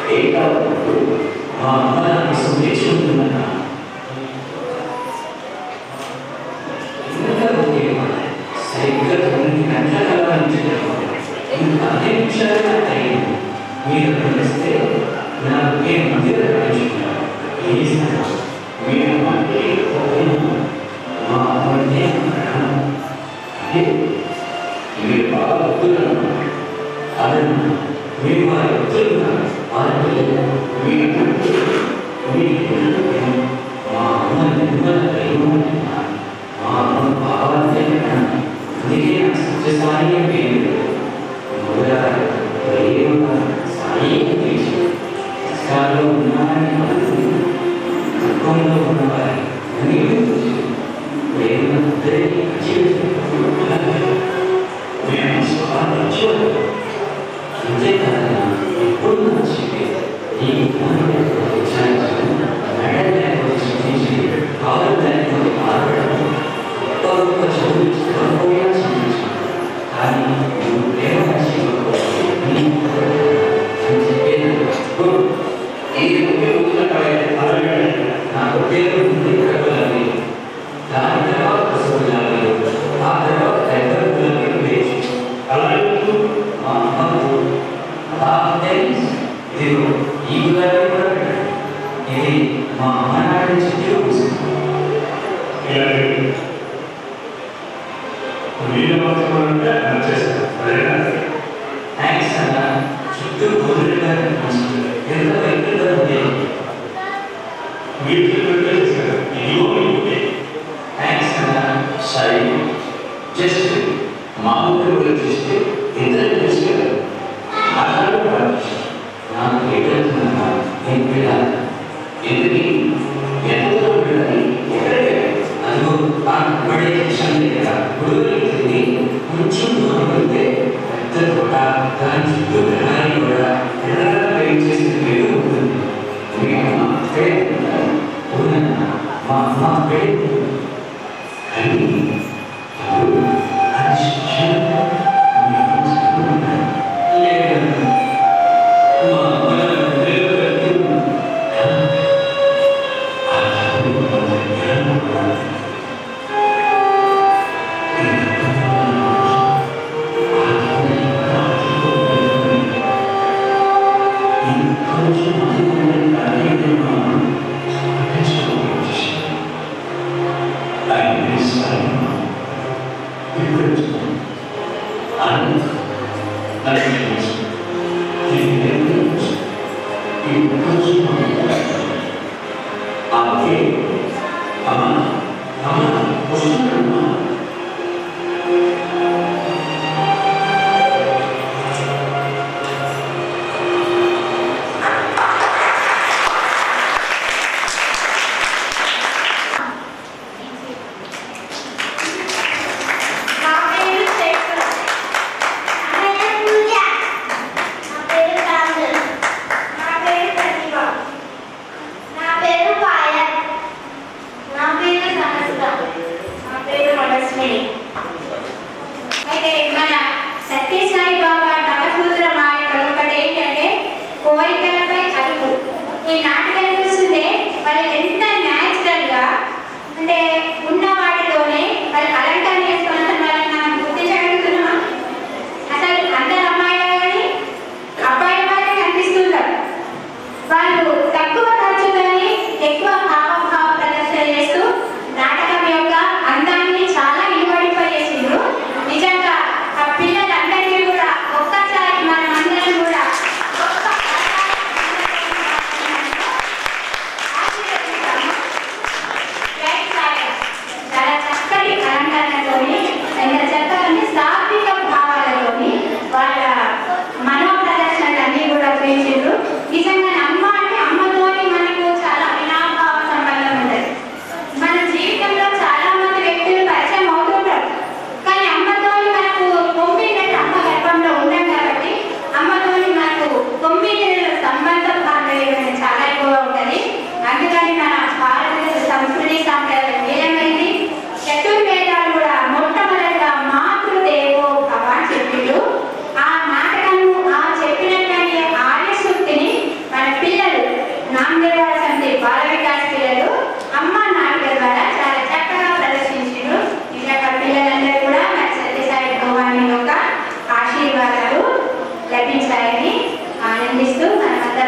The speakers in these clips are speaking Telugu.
మా అమ్మ నా కోసం తెచ్చుకుంటున్నా సరిగ్గా 9 గంటల కాలం ఇంకా 10 నిమిషాలు అయింది. మీరు కలిస్తే నాకు ఏ మందిర ప్రవేశించారు మీరు మా అమ్మే మీరు బాగా వద్దులను అదను మీరు వారి వద్దులున్నారు మా అమ్మ నిర్మల దైవం మా అమ్మ భావాన్ని అందుకే నాకు సత్యసాయి పేరు మొదల ప్రేమ సాయి కష్టాల్లో ఉన్నారని దుఃఖంలో ఉన్నవారి ప్రేమ మేము స్వాదించు అంతేకాదు ఎప్పుడు మంచిది ఈ కాలు లేకపోతే ఆడడం గొప్ప చదువు కానీ నువ్వు ప్రేమ నాకు పేరు కలగాలి దాని తర్వాత కసలాలి ఆ తర్వాత అలాగే మా అమ్మకు ఈ గులాబీ కూడా ఇది మా అమ్మ నాటి చుట్టూ థ్యాంక్స్ అన్న చుట్టూ గోల్డ్ ఎంత వైద్యులు థ్యాంక్స్ అన్న సాయి జస్ట్ మామూలు చూస్తే ఇద్దరు తీసుకెళ్ళారు నాకు ఎక్కడున్నా ఎందుకు ఎంతో అదిగో పడే విషయం దగ్గర గురువులకి కొంచెం దూరం వెళ్తే పెద్ద కోట దాని చుట్టూ ప్రధాని కూడా ఎర్రగా పెయింట్ చేసిన పేరు ఉంటుంది మీ అమ్మ పేరు మా అమ్మ పేరు కానీ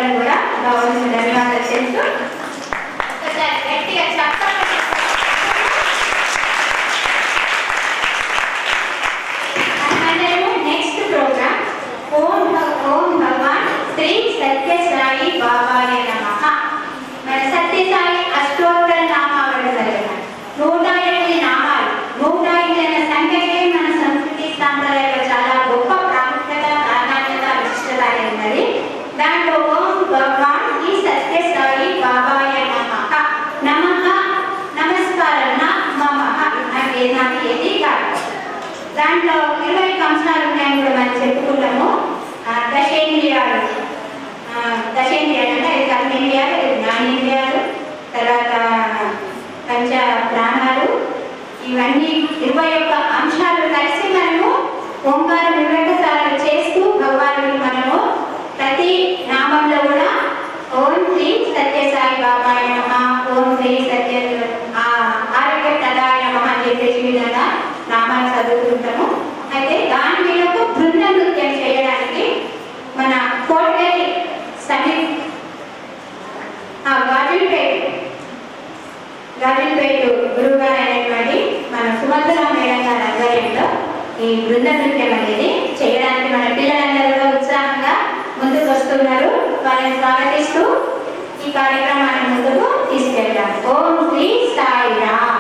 అందరం కూడా కావాల్సిన ధన్యవాదాలు చేస్తూ గట్టిగా చెప్పండి. నెక్స్ట్ ప్రోగ్రామ్ ఓం భగవాన్ శ్రీ సత్యసాయి బాబాయ నమః. మన సత్యసాయి అష్టోత్తర నామావళి జరిగిన 108 నామాలు. 108 సంఖ్యకే మన సంస్కృతి సాంప్రదాయాల్లో చాలా గొప్ప ప్రాముఖ్యత, ప్రాధాన్యత, విశిష్టత ఉన్నది. దాంట్లో ఓం భగవాన్ శ్రీ సత్యసాయి బాబాయ నమః, నమః నమస్కారం, మమః నాకు ఏది కాదు. దాంట్లో 20 అంశాలు ఉన్నాయని కూడా మనం చెప్పుకున్నాము. దశేంద్రియాలు అంటే కర్మేంద్రియాలు, జ్ఞానేంద్రియాలు, తర్వాత పంచ ప్రాణాలు, ఇవన్నీ 21 అంశాలు కలిసి మనము ఓంకారం 21 సార్లు చేస్తూ భగవానుడికి మనము ప్రతి నామంలో కూడా ఓం శ్రీ సత్యసాయి బాబాయ నమః, ఓం శ్రీ సత్య ఆరోగ్య ప్రదాయ నమః అని చెప్పేసి విధంగా నామాలు చదువుతుంటాము. అయితే దాని మీద ఒక బృంద నృత్యం చేయడానికి మన కోటేరి సమీప్ గాజులపేట గురువుగారు అయినటువంటి మన సుమధుర మేడం గారి ఆధ్వర్యంలో ఈ బృంద నృత్యం అనేది చేయడానికి మన పిల్లలందరూ కూడా ఉత్సాహంగా ముందుకు వస్తున్నారు. వారిని స్వాగతిస్తూ ఈ కార్యక్రమాన్ని ముందుకు తీసుకెళ్తాం. ఓం శ్రీ సాయిరామ్.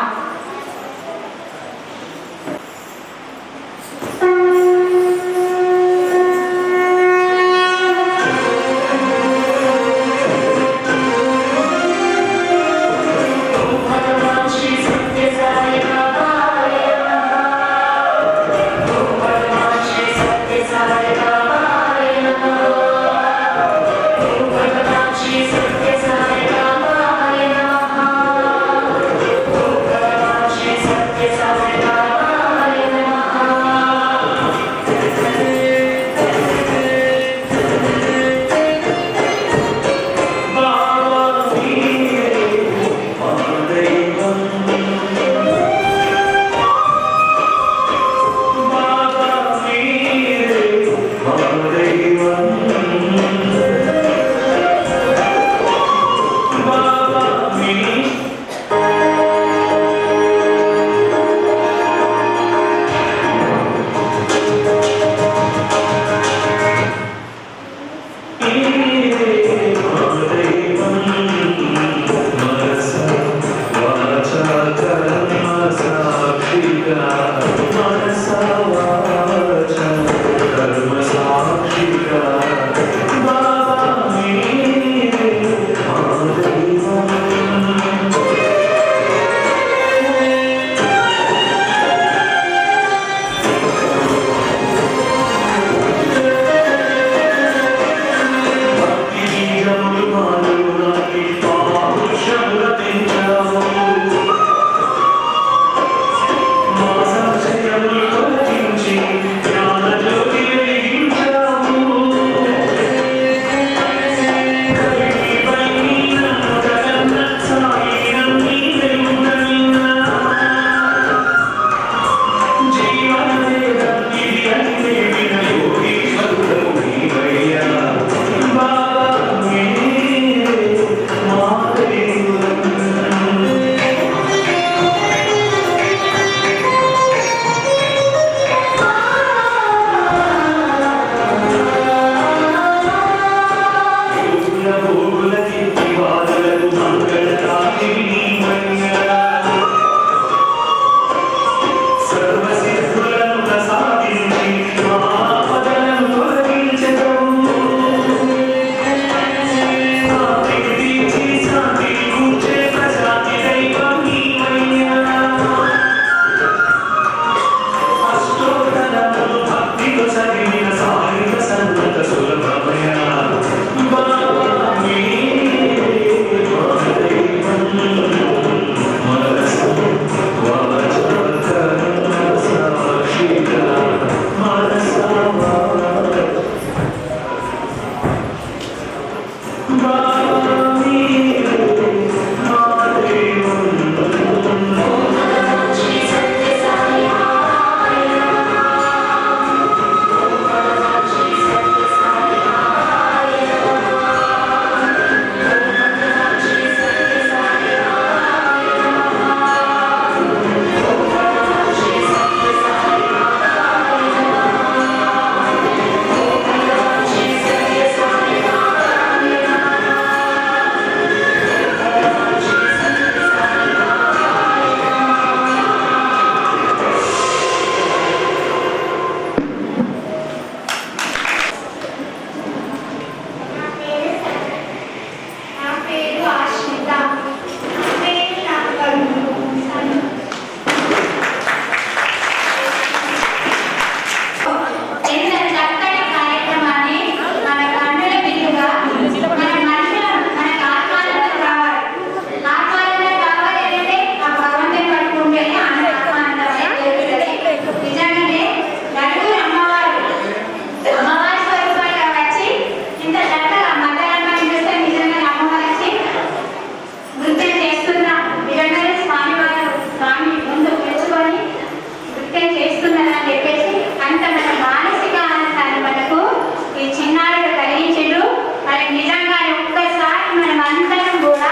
నిజంగానే ఒక్కసారి మనం అందరం కూడా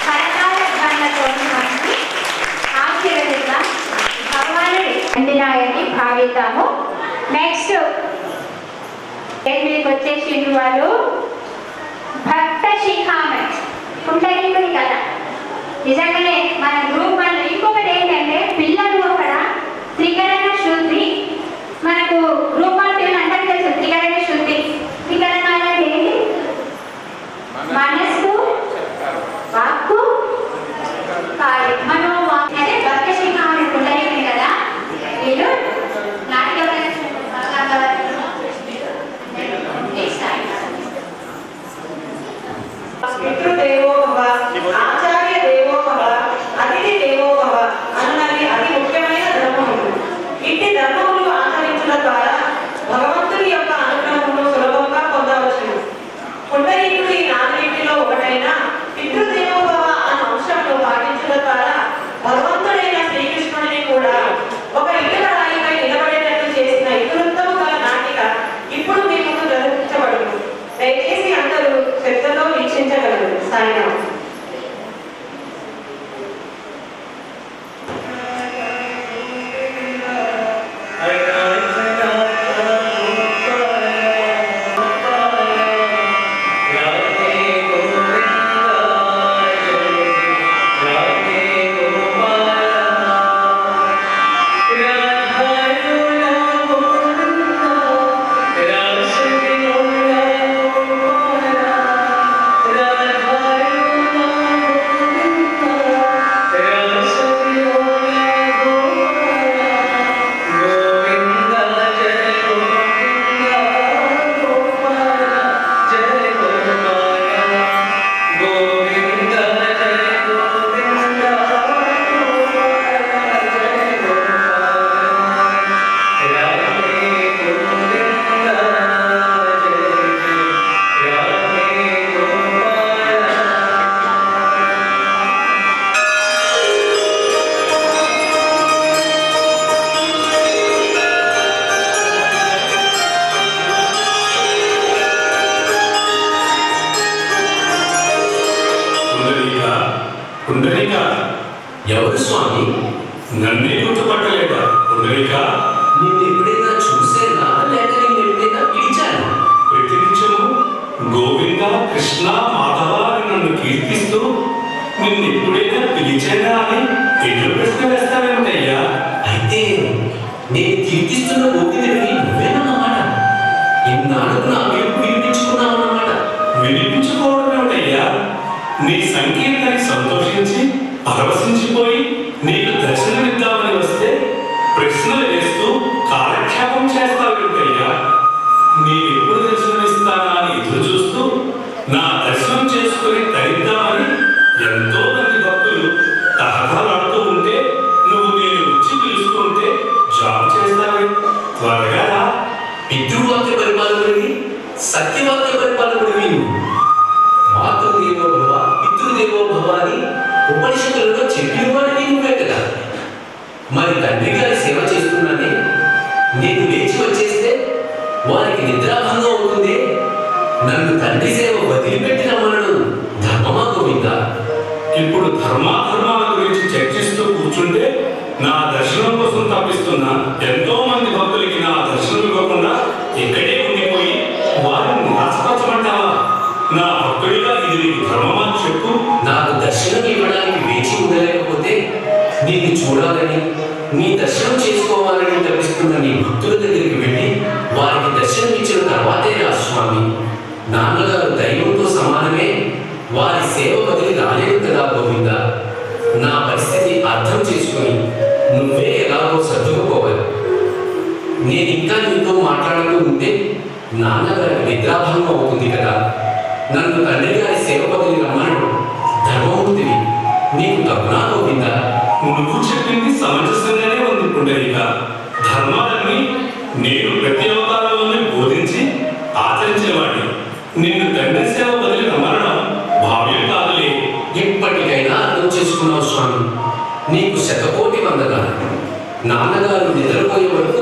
కరకాల ధ్వనులతో మనకి ఆశీర్వదిద్దాం. భగవానుడు అందినాయని భావిద్దాము. నెక్స్ట్ మీదకి వచ్చేసిండు వాళ్ళు భక్త శిఖామణి కుండలింగుడి కథ. నిజంగానే మన గ్రూప్ వాళ్ళు ఇంకొకటి ఏంటంటే పిల్లలు అక్కడ త్రికరణ శుద్ధి, మనకు గ్రూప్ వన్ పిల్లలు అందరికీ తెలుసు త్రికరణ శుద్ధి. త్రికరణ అనేది ఏంటి? మనస్సు, వాక్కు, కాళ్ళు, మనోవాక్కు. అదే భక్త శిఖామణి కుండలింగుడి కదా. వీళ్ళు నాట్య పితృదేవో భవ, ఆచార్య దేవో భవ, అతిథి దేవో భవ అన్నది అతి ముఖ్యమైన ధర్మములు. ఇట్టి ధర్మములు ఆచరించడం ద్వారా భగవంతుని యొక్క అనుగ్రహమును సులభంగా పొందవచ్చును. కుండలీకుడు ఈ నాలుగింటిలో ఒకటైన పితృదేవో భవ అన్న అంశంలో పాటించడం ద్వారా భగవంతుడైన శ్రీకృష్ణుడిని కూడా ఒక ఇతర రాయిపై నిలబడేటట్లు చేసిన ఇతరుత్తముగా నాటిక ఇప్పుడు మీ ముందు ప్రదర్శించబడును. దయచేసి అందరూ శ్రద్ధతో వీక్షించగలరు. సాయిరాం. పుండరీక, ఎవరు స్వామి? నన్నే గుర్తుపట్టలేదా? పుండరీక, నిన్ను ఎప్పుడైనా చూసేనా లేక నిన్ను ఎప్పుడైనా పిలిచాను? ప్రతి నిత్యము గోవింద, కృష్ణ, మాధవ అని నన్ను కీర్తిస్తూ నిన్ను ఎప్పుడైనా పిలిచానా అని ఎన్నో ప్రశ్న వేస్తావేమిటయ్యా? అయితే నేను కీర్తిస్తున్న గోవిందుడిని నువ్వేనన్నమాట. ఇన్నాళ్ళు నా పేరు వినిపించుకున్నావన్నమాట. వినిపించుకోవడం ఏమిటయ్యా? నీ సంకీర్తనకి సంతోషించి పరవశించిపోయి నీకు దర్శనమిద్దామని వస్తే ప్రశ్నలు వేస్తూ కాలక్షేపం చేస్తావేమిటయ్యా? నీవెప్పుడు దర్శనమిస్తానా అని ఎదురు చూస్తూ నా దర్శనం చేసుకుని తరిద్దామని ఎంతో మంది భక్తులు తహతలాడుతూ ఉంటే నువ్వు నేను వచ్చి పిలుస్తుంటే జాబ్ చేస్తావే. త్వరగా రా. పితృవాక్య పరిపాలకుడివి, సత్యవాక్య పరిపాలకుడివి నువ్వు. మాతృదేవో భవ, పితృదేవో భవ అని ఉపనిషత్తులలో చెప్పిన వాడిని నువ్వే కదా. మరి తండ్రి గారి సేవ చేస్తున్నానే, నేను లేచి వచ్చేస్తే వారికి నిద్రాభంగం అవుతుంది. నన్ను తండ్రి సేవ వదిలిపెట్టి రమ్మనడం ధర్మమా గోవిందా? ఇప్పుడు ధర్మాధర్మాల గురించి చర్చిస్తూ కూర్చుంటే నా దర్శనం కోసం తప్పిస్తున్నా ఎంతో మంది భక్తులకి నా దర్శనం ఇవ్వకుండా ఇక్కడే ఉండిపోయి వారిని నిరాశపరచమంటావా? నా భక్తుడిగా ఇది నీకు ధర్మమా చెప్పు. నాకు దర్శనం ఇవ్వడానికి వేచి ఉండలేకపోతే నిన్ను చూడాలని, నీ దర్శనం చేసుకోవాలని తప్పిస్తున్న నీ భక్తుల దగ్గరికి వెళ్ళి వారికి దర్శనం ఇచ్చిన తర్వాతే రా స్వామి. నాన్నగారు దైవంతో సమానమే, వారి సేవ వదిలి రాలేదు కదా గోవింద. నా పరిస్థితి అర్థం చేసుకుని నువ్వే ఎలాగో సర్దుకుపోవాలి. నేను ఇంకా నీతో మాట్లాడుతూ ఉంటే నాన్నగారికి నిద్రాభంగం అవుతుంది కదా. నన్ను తండ్రి గారి సేవ వదిలి రమ్మనడు ధర్మమూర్తివి, నీకు తగునా గోవిందా? నువ్వు చెప్పింది సమంజసంగానే ఉంది పుండరీక. ధర్మాలన్నీ నేను ప్రతి అవతారంలోనే బోధించి ఆచరించేవాడిని. నిన్ను తండ్రి సేవ వదిలి రమ్మనడం భావ్యం కాదులే. ఇప్పటికైనా అర్థం చేసుకున్నావు స్వామి. నీకు శతకోటి వందనాలు. నాన్నగారు నిద్రపోయే వరకు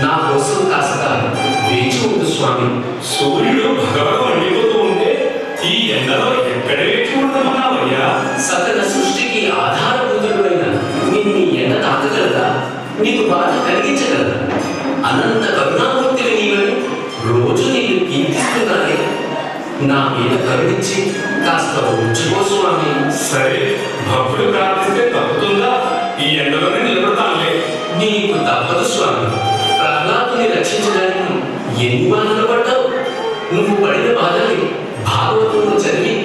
నా కోసం కాస్త వేచి ఉండు స్వామి. సూర్యుడు భగవగ మండిపోతూ ఉంటే ఈ ఎండలో ఎక్కడ వేచి ఉండమన్నావయ్యా? సకల సృష్టికి ఆధారభూతుడైన నిన్ను ఎండ తాకగలదా? నీకు బాధ కలిగించగలదా? అనంత కరుణామూర్తిని నీవని రోజు నేను కీర్తిస్తున్నానే. నా మీద కరుణించి కాస్త ఉంచుకో స్వామి. సరే, భక్తులు ప్రార్థిస్తే తప్పుతుందా? ఈ ఎండలోనే నిలబడతానులే. నీకు తప్పదు స్వామి. ప్రహ్లాదుని రక్షించడానికి ఎన్ని బాధలు పడ్డావు? నువ్వు పడిన బాధల్ని భాగవతంలో చదివి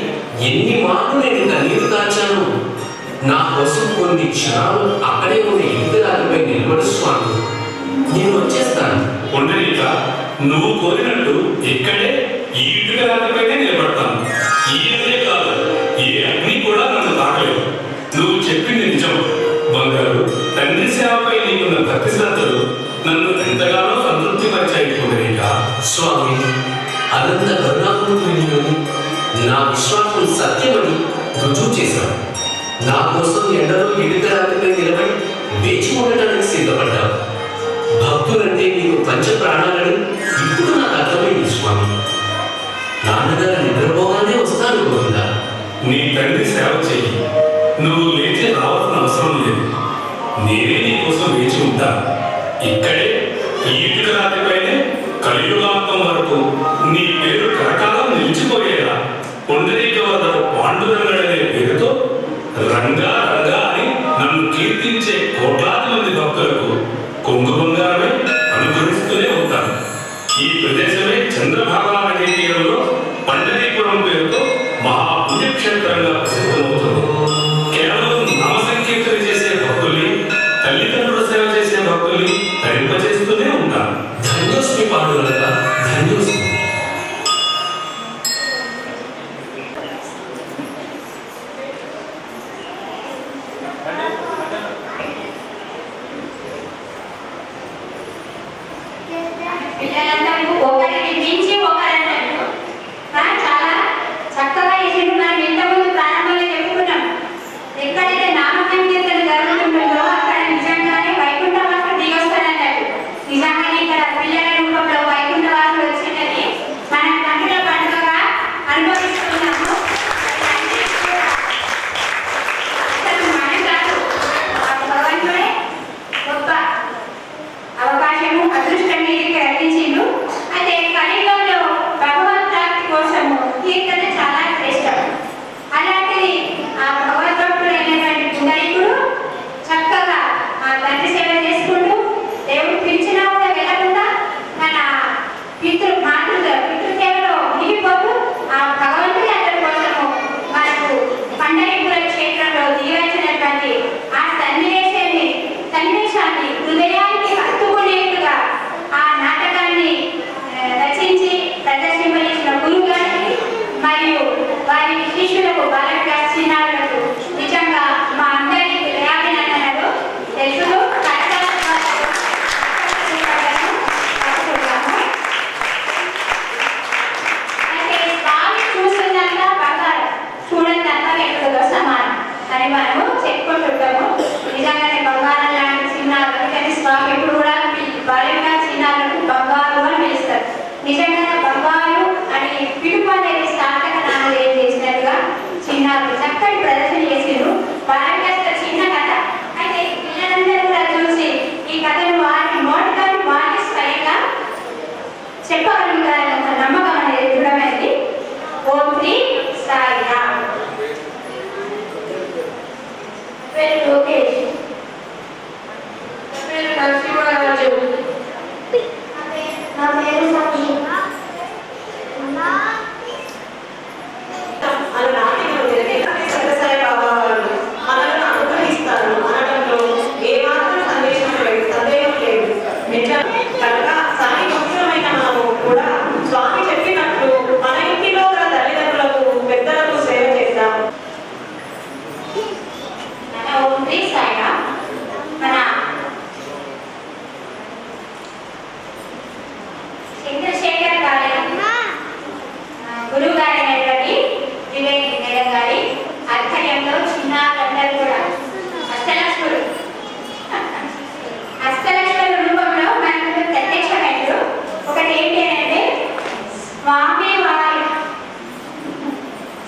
ఎన్ని మార్లు నేను కన్నీరు దాచాను. నా కోసం కొన్ని క్షణాలు అక్కడే ఉన్న ఇంటిరాలపై నిలబడు స్వామి. నేను వచ్చేస్తాను. ఉండలేక నువ్వు కోరినట్టు ఇక్కడే ఈ ఇటుక రాకపోయినా నిలబడతాను. ఈ ఎండే కాదు, ఏ అగ్ని కూడా నన్ను తాకలేదు. నువ్వు చెప్పింది నిజం. బంగారు, తండ్రి సేవపై నీకున్న భక్తి శ్రద్ధలు నన్ను ఎంతగానో సంతృప్తి పరిచాయి. ఉండలేక స్వామి, అనంత కరుణామూర్తిని నా విశ్వాసం సత్యమని రుజువు చేశావు. నా కోసం ఎండలో ఇటుకరాతిపై నిలబడి వేచి ఉండటానికి సిద్ధపడ్డావు. భక్తులంటే నీకు పంచ ప్రాణాలని ఇప్పుడు నాకు అర్థమైంది స్వామి. నాన్నగారు నిద్రపోగానే వస్తాను గోవిందా. నీ తండ్రి సేవ చెయ్యి. నువ్వు లేచి రావాల్సిన అవసరం లేదు. నేనే నీ కోసం వేచి ఉంటాను. ఇక్కడే ఈ ఇటుక రాతిపైనే కలియుగాంతం వరకు నీ పేరు కరకాలం నిలిచిపోయేలా పొండరీక వద్ద పాండురంగడనే పేరుతో రంగా రంగా అని నన్ను కీర్తించే కోట్లాది మంది భక్తులకు కొంగు బంగారమే అనుగ్రహిస్తూనే ఉంటాను. ఈ ప్రదేశమే చంద్రభాగా నదీ తీరంలో పండరీపురం పేరుతో మహాపుణ్యక్షేత్రంగా ప్రసిద్ధమవుతుంది. కేవలం నామ సంకీర్తన చేసే భక్తుల్ని, తల్లిదండ్రుల సేవ చేసే భక్తుల్ని తరింపచేస్తూనే ఉంటాను. ధన్యోస్మి పాండురంగ, ధన్యోస్మి. పిల్లలందరూ ఒకరికి మించి ఒకరన్నారు. చాలా చక్కగా చేసిండు. మనం ఇంతకుముందు ప్రారంభంలో చెప్పుకున్నాం. ఎక్కడైతే నామ సంకీర్తన జరుగుతుంటుందో అక్కడ నిజంగానే వైకుంఠవాసులు దిగొస్తారన్నారు. నిజంగానే ఇక్కడ పిల్లల రూపంలో వైకుంఠవాసులు వచ్చిందని మనం కన్నుల పండుగగా అనుభవిస్తున్నాము. అసలు మనం కాదు, ఆ భగవంతుడే గొప్ప అవకాశము, అదృష్టం మీదకి కలిగించిండు. అయితే కలియుగంలో భగవత్ ప్రాప్తి కోసము కీర్తన చాలా శ్రేష్టం. అలాంటిది ఆ భగవద్భక్తుడైనటువంటి పుండరీకుడు చక్కగా ఆ తండ్రి సేవ చేసుకుంటూ దేవుడు పిలిచినా కూడా వెళ్ళకుండా మన పితృసేవలో దిగిపోతూ ఆ భగవంతుడి అందరి కోసము మనకు పండరీపుర క్షేత్రంలో దిగివచ్చినటువంటి ఆ సన్నివేశాన్ని హృదయానికి హత్తుకునేట్టుగా ఆ నాటకాన్ని రచించి ప్రదర్శింపజేసిన గురువు గారికి మరియు వారి శిష్యులకు బాలక చిన్నారులకు నిజంగా మా అందరి దయాభినందనలు తెలుసు. అంటే స్వామి చూసిందంతా బంగారం, చూడందంతా వెంకటతో సమానం అని మనము చెప్పుకుంటుంటాము. నిజంగానే బంగారం లాంటి చిన్నారు. అందుకని స్వామి ఎప్పుడు కూడా బాలక చిన్నారులకు బంగారు అని పిలుస్తారు. నిజంగా బంగారు అని పిలుపు అనేది సార్థక నామం ఏం చేసినట్టుగా చిన్న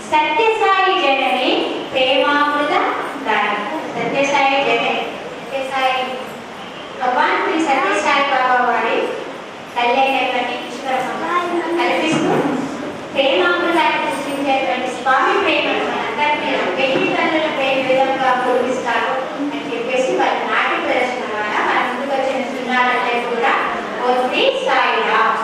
సత్యసాయి జనని ప్రేమామృత దాని. సత్యసాయి జనని, సత్యసాయి భగవాన్ శ్రీ సత్యసాయి బాబా వారి తల్లి అయినటువంటి ఈశ్వరమ్మ కల్పిస్తూ ప్రేమామృతాన్ని సృష్టించేటువంటి స్వామి ప్రేమను మనందరి మీద వెయ్యి తల్లుల ప్రేమ విధంగా పూర్విస్తారు అని చెప్పేసి వారి నాట్య ప్రదర్శన ద్వారా మన ముందుకు వచ్చిన సున్నాలంటే కూడా ఓ శ్రీ సాయిరామ్.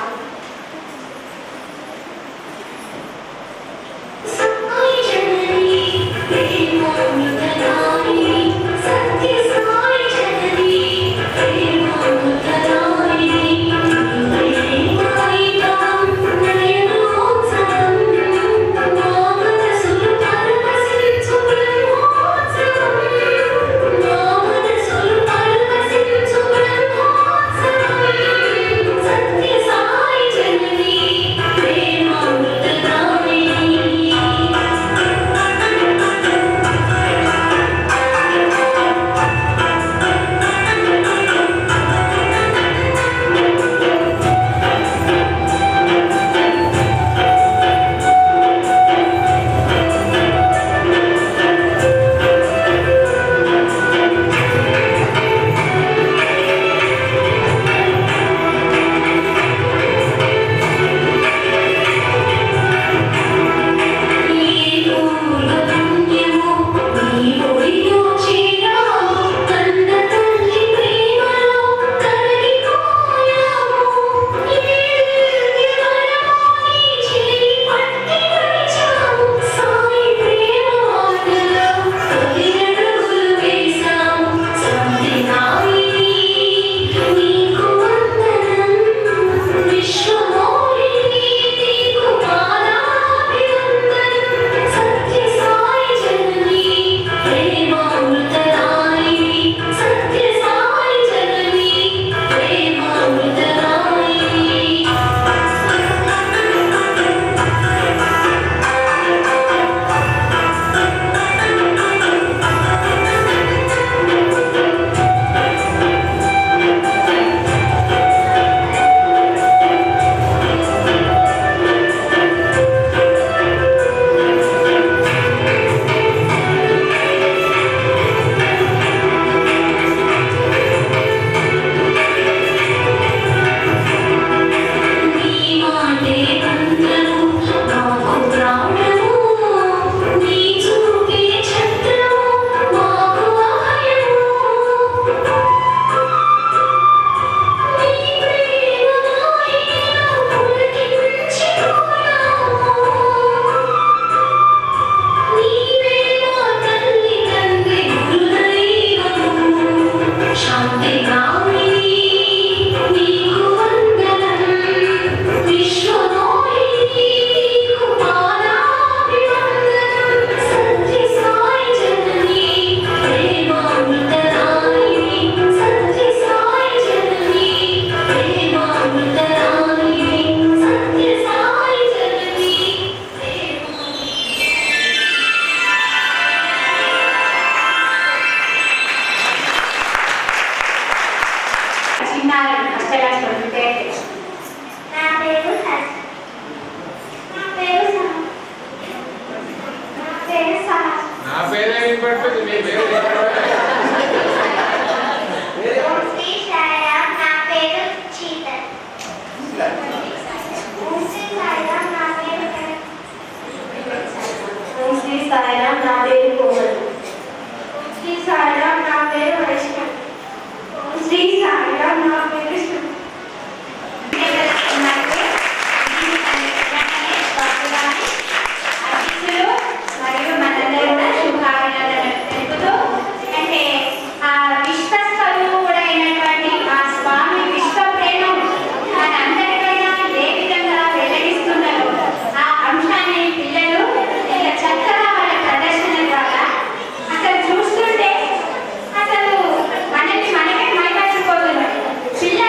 పిల్ల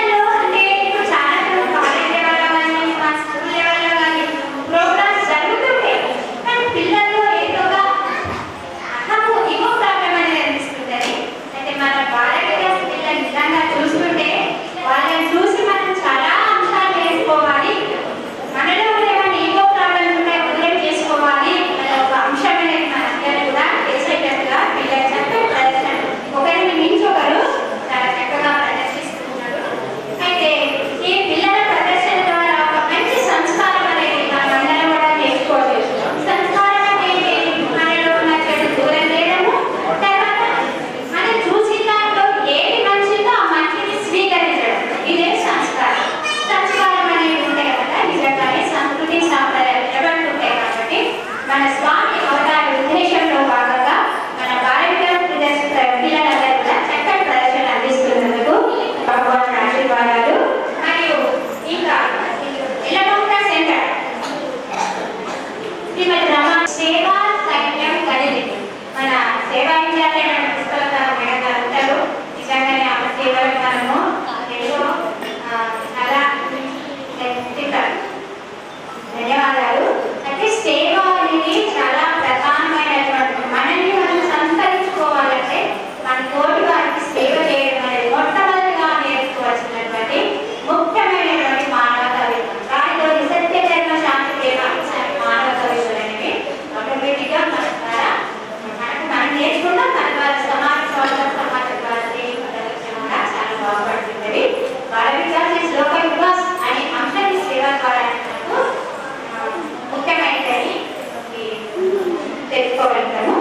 తెలుసుకోగలుగుతాము.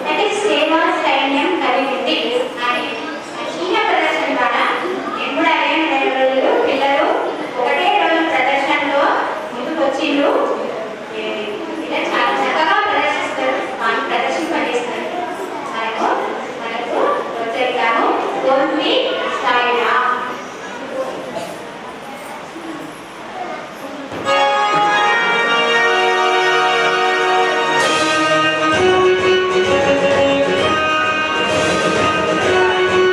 అయితే సేవా సైన్యం కలిగింది అని చిన్న ప్రదర్శన ద్వారా నేను కూడా అదే రోజులు పిల్లలు ఒకటే రోజు ప్రదర్శనలో ముందుకు వచ్చిండ్రు. ఇలా చాలా చక్కగా ప్రదర్శిస్తారు, వాళ్ళు ప్రదర్శింపజేస్తారు. మనకు వచ్చేస్తాము ఓన్లీ సాయిరా. Thank you.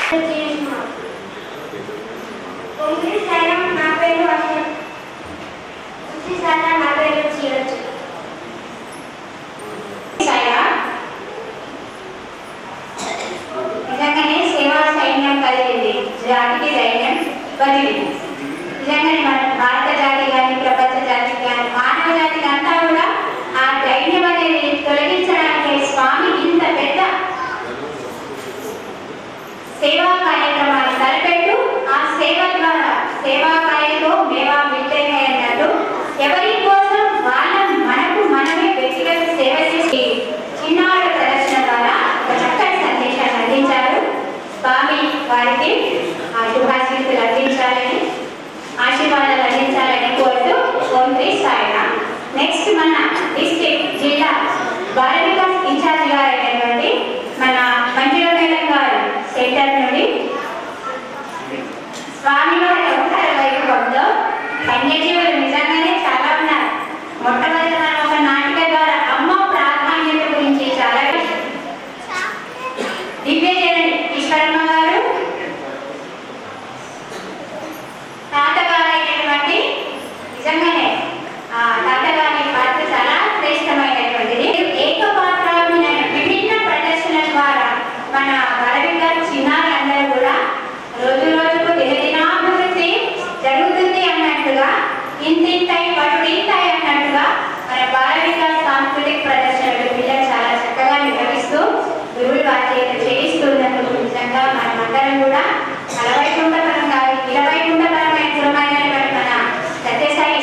నా పేరు అశోక్. నా పేరు చీరచ్చు. నిజంగానే సేవా సైన్యం కలిగింది, జాతికి ధైర్యం బదిలీ. నిజంగానే మన భారత జాతి కానీ ప్రపంచ జాతి కానీ మానవ జాతికి అంతా కూడా ఆ ధైర్యం అనేది తొలగించడానికి స్వామి ఇంత పెద్ద సేవా కార్యక్రమాన్ని తలపెట్టు. ఆ సేవ ద్వారా సేవా కార్యతో మేవా మిల్టేనే అన్నట్టు ఎవరి కోసం మనకు మనమే వ్యక్తిగత సేవ చేసి చిన్నారుల ప్రదర్శన ద్వారా ఒక చక్కటి సందేశాన్ని అందించారు. స్వామి వారికి ఆ శుభాశీస్సులు అందించాలని, ఆశీర్వాదాలు అందించాలని కోరుతూ ఓం శ్రీ సాయిరామ్. నెక్స్ట్ మన డిస్ట్రిక్ట్ జిల్లా బాల వికాస్ ఇన్ఛార్జ్ గారు అయినటువంటి మన మంజుల మేడం గారు సెంటర్ నుండి స్వామివారి అవతార వైభవంలో వన్యజీవులు నిజంగానే చాలా ఉన్నారు. మొట్టమొదటి మనం ఒక నాటిక ద్వారా అమ్మ ప్రాధాన్యత గురించి చాలా దివ్యజనని ఈశ్వరమ్మ గారు, తాతగారైనటువంటి నిజంగానే ఆ తాతగారి పాత్ర చాలా శ్రేష్టమైనటువంటిది. ఏకపాత్రాభినయ విభిన్న ప్రదర్శన ద్వారా మన బలవిగా చిన్నారులందరూ కూడా రోజు రోజుకు దినదినాభివృద్ధి జరుగుతుంది అన్నట్టుగా ఇంతింతై పటుడింతై అన్నట్టుగా మన బాల వికాస్ సాంస్కృతిక ప్రదర్శనలు పిల్లలు చాలా చక్కగా నిర్వహిస్తూ గురువులు బాధ్యత చేయిస్తున్నందుకు నిజంగా మనమందరం కూడా అలవైకుంఠపరంగా ఇరవైకుంఠపరమైన గురమైనటువంటి మన సత్యసాయి